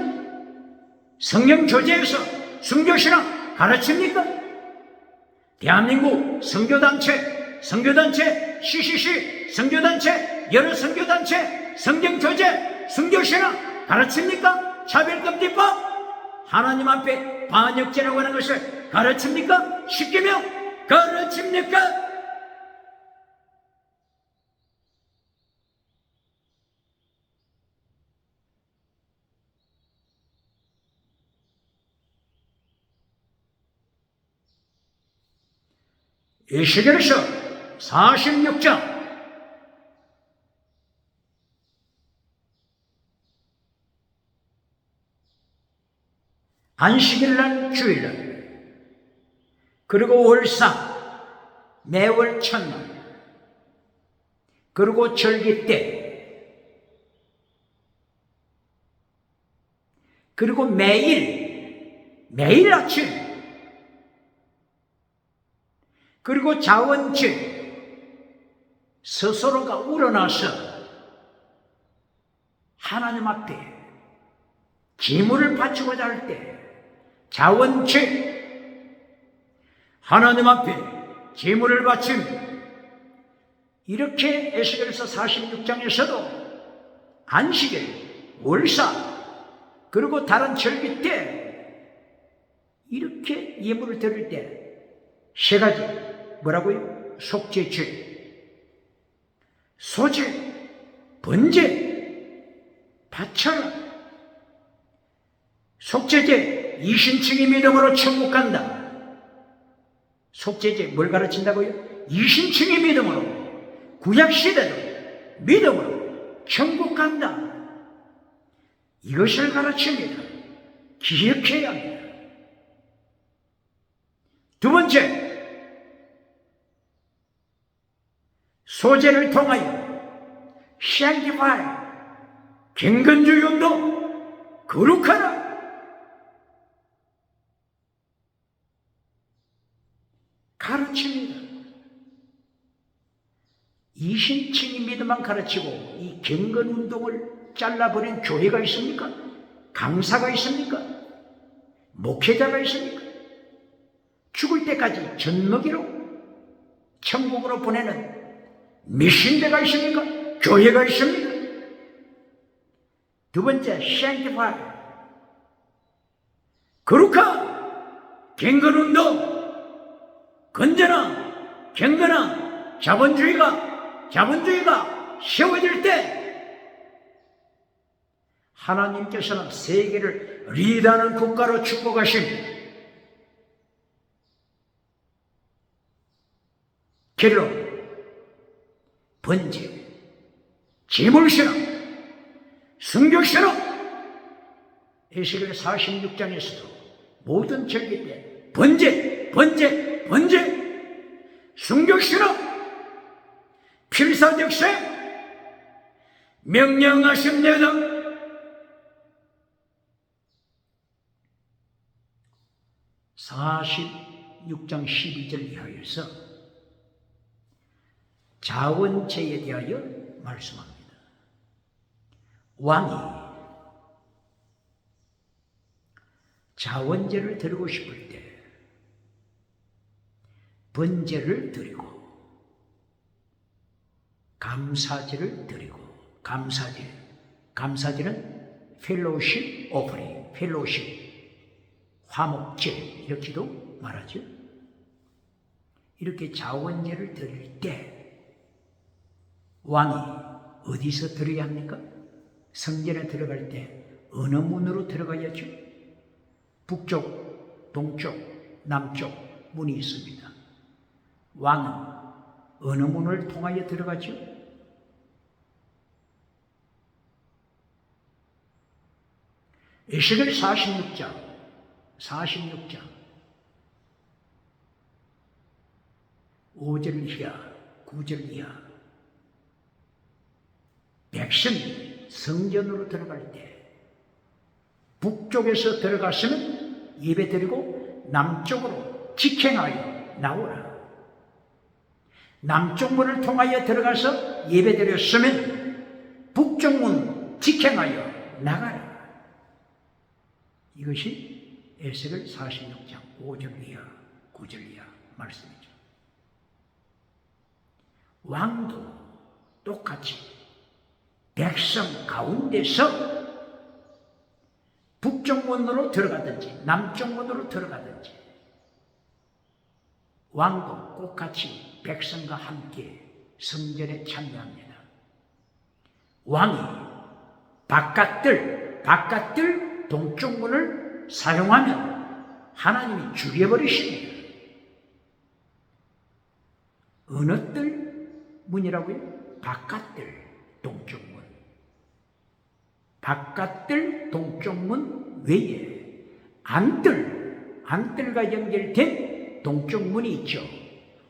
성경 교재에서 순교신앙 가르칩니까? 대한민국 선교단체, CCC, 선교단체, 여러 선교단체, 성경교재, 순교신앙 가르칩니까? 차별금지법, 하나님 앞에 반역죄라고 하는 것을 가르칩니까? 십계명 가르칩니까? 에스겔서 46장 안식일날 주일날 그리고 월상 매월 첫날 그리고 절기 때 그리고 매일 아침 그리고 자원죄 스스로가 우러나서 하나님 앞에 기물을 바치고자 할 때 자원죄 하나님 앞에 기물을 바침 이렇게 에스겔서 46장에서도 안식일, 월사 그리고 다른 절기 때 이렇게 예물을 드릴 때 세 가지 뭐라고요? 속죄죄, 소죄, 번제, 바쳐라. 속죄죄, 이신칭이 믿음으로 천국 간다. 속죄죄 뭘 가르친다고요? 이신칭이 믿음으로, 구약시대도 믿음으로 천국 간다. 이것을 가르칩니다. 기억해야 합니다. 두 번째, 소제를 통하여 sanctify, 경건주의운동, 거룩하라. 가르칩니다. 이신칭이 믿음만 가르치고 이 경건운동을 잘라버린 교회가 있습니까? 강사가 있습니까? 목회자가 있습니까? 죽을 때까지 젖먹이로 천국으로 보내는 미신대가 있습니까? 교회가 있습니까? 두 번째, sanctify, 거룩한 경건운동, 건전한 경건한 자본주의가 세워질 때 하나님께서는 세계를 리드하는 국가로 축복하십니다. 결론, 번제, 재물신앙, 순교신앙. 에스겔 46장에서도 모든 절기 때 번제, 순교신앙, 필사적세, 명령하신 내등. (46장 12절) 이하에서 자원제에 대하여 말씀합니다. 왕이 자원제를 드리고 싶을 때 번제를 드리고 감사제를 드리고, 감사제는 펠로우십 오퍼링, 펠로우십, 화목제 이렇게도 말하죠. 이렇게 자원제를 드릴 때 왕이 어디서 들어야 합니까? 성전에 들어갈 때 어느 문으로 들어가야죠? 북쪽, 동쪽, 남쪽 문이 있습니다. 왕은 어느 문을 통하여 들어가죠? 에스겔 46장 5절 이하, 9절 이하, 백성이 성전으로 들어갈 때 북쪽에서 들어갔으면 예배드리고 남쪽으로 직행하여 나오라. 남쪽 문을 통하여 들어가서 예배드렸으면 북쪽 문 직행하여 나가라. 이것이 에스겔 46장 5절 이하, 9절 이하 말씀이죠. 왕도 똑같이 백성 가운데서 북쪽 문으로 들어가든지 남쪽 문으로 들어가든지 왕도 똑같이 백성과 함께 성전에 참여합니다. 왕이 바깥들 동쪽 문을 사용하면 하나님이 죽여버리십니다. 어느 뜰 문이라고요? 바깥들 동쪽 문. 바깥들 동쪽 문 외에 안뜰과 연결된 동쪽 문이 있죠.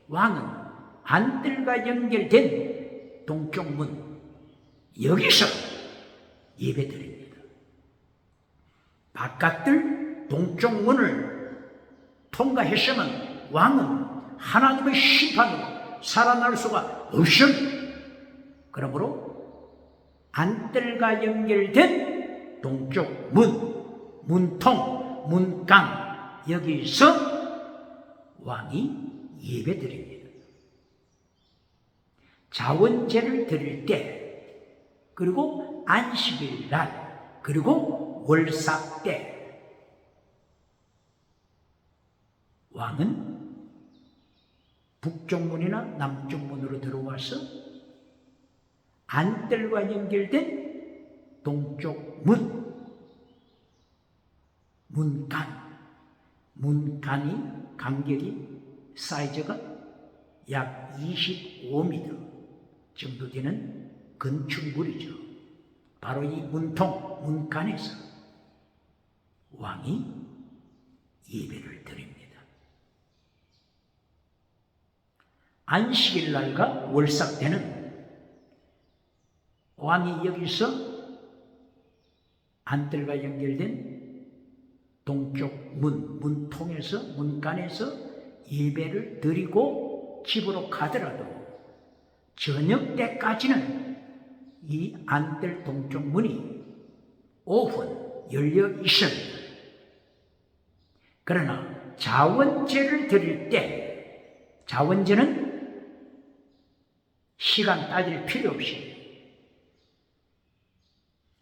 왕은 안뜰과 연결된 동쪽 문, 여기서 예배드립니다. 바깥들 동쪽 문을 통과했으면 왕은 하나님의 심판으로 살아날 수가 없습니다. 그러므로 안뜰과 연결된 동쪽 문, 문통, 문강, 여기서 왕이 예배드립니다. 자원제를 드릴 때, 그리고 안식일 날, 그리고 월삭 때 왕은 북쪽 문이나 남쪽 문으로 들어와서 안뜰과 연결된 동쪽 문간이 간격이 사이즈가 약 25m 정도 되는 건축물이죠. 바로 이 문간에서 왕이 예배를 드립니다. 안식일 날과 월삭 때는 왕이 여기서 안뜰과 연결된 동쪽 문통에서 문간에서 예배를 드리고 집으로 가더라도 저녁 때까지는 이 안뜰 동쪽 문이 오픈 열려 있습니다. 그러나 자원제를 드릴 때 자원제는 시간 따질 필요 없이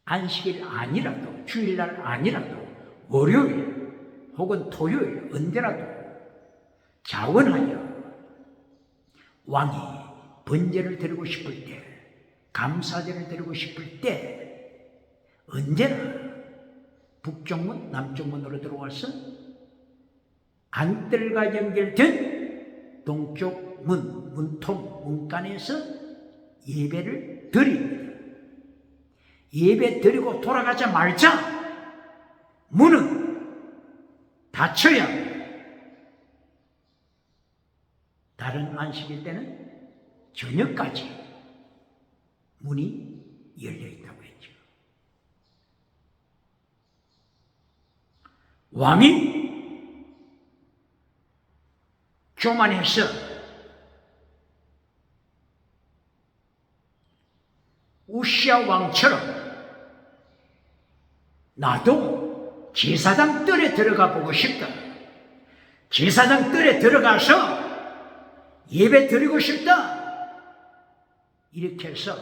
안식일 아니라도 주일날 아니라도 월요일 혹은 토요일 언제라도 자원하여 왕이 번제를 드리고 싶을 때 감사제를 드리고 싶을 때 언제나 북쪽문 남쪽문으로 들어와서 안뜰과 연결된 동쪽 문통 문간에서 예배를 드립니다. 예배 드리고 돌아가자마자 문은 닫혀야 합니다. 다른 안식일 때는 저녁까지 문이 열려 있다고 했죠. 왕이 교만해서 우시아 왕처럼 나도 제사장 뜰에 들어가 보고 싶다. 제사장 뜰에 들어가서 예배 드리고 싶다. 이렇게 해서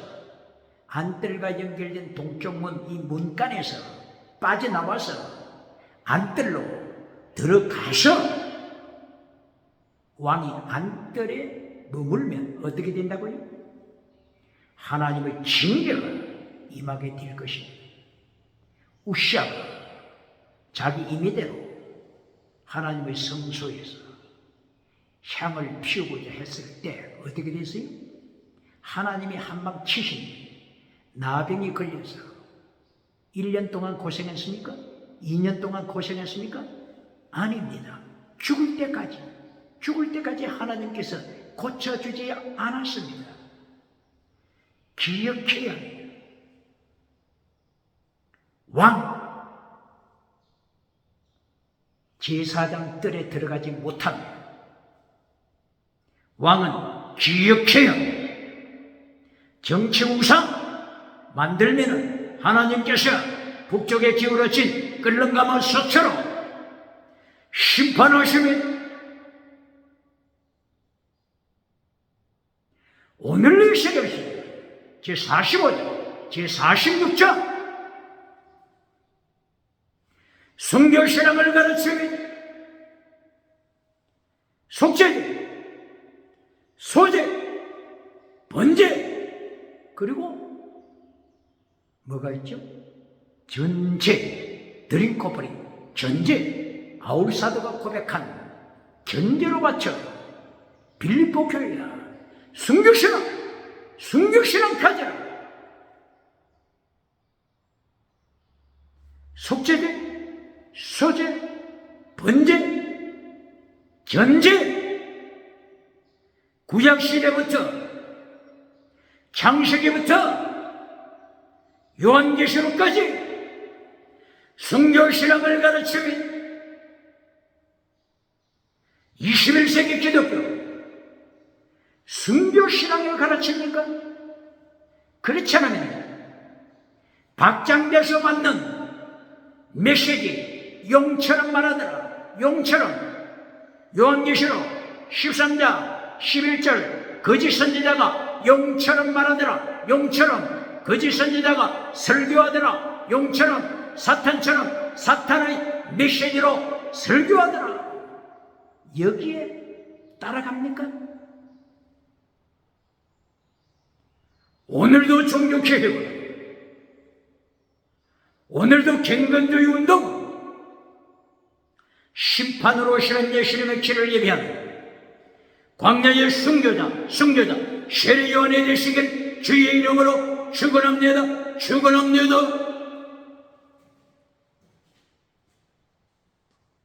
안뜰과 연결된 동쪽 문 이 문간에서 빠져나와서 안뜰로 들어가서 왕이 안뜰에 머물면 어떻게 된다고요? 하나님의 징계가 임하게 될 것입니다. 우시아가 자기 임의대로 하나님의 성소에서 향을 피우고자 했을 때 어떻게 됐어요? 하나님이 한방 치신 나병이 걸려서 1년 동안 고생했습니까? 2년 동안 고생했습니까? 아닙니다. 죽을 때까지 하나님께서 고쳐주지 않았습니다. 기억해야 합니다. 왕, 제사장 뜰에 들어가지 못합니다. 왕은 기억해야 합니다. 정치 우상 만들면 하나님께서 북쪽에 기울어진 끌렁가마 솥처럼 심판하시면 오늘 이 새벽에 제45장, 제46장 성교신앙을 가르치며 속죄제, 소제, 번제, 그리고 뭐가 있죠? 전제, 드링코프링, 전제, 아울사도가 고백한 견제로 바쳐 빌립보 교회야 순교신앙 가져라. 속죄제, 소제, 번제, 견제, 구약시대부터 창세기부터 요한계시록까지 순교신앙을 가르치며 21세기 기독교 순교신앙을 가르칩니까? 그렇지 않으면 박장대에서 받는 메시지 용처럼 말하더라. 용처럼 요한계시록 13장 11절 거짓 선지자가 용처럼 말하더라. 용처럼 거짓 선지자가 설교하더라. 용처럼 사탄처럼 사탄의 메시지로 설교하더라. 여기에 따라갑니까? 오늘도 종교개혁은, 오늘도 갱건주의 운동, 심판으로 오시는 예수님의 길을 예비하는 광야의 순교자 세례 요한이 되시길 주의 이름으로 축원합니다. 축원합니다.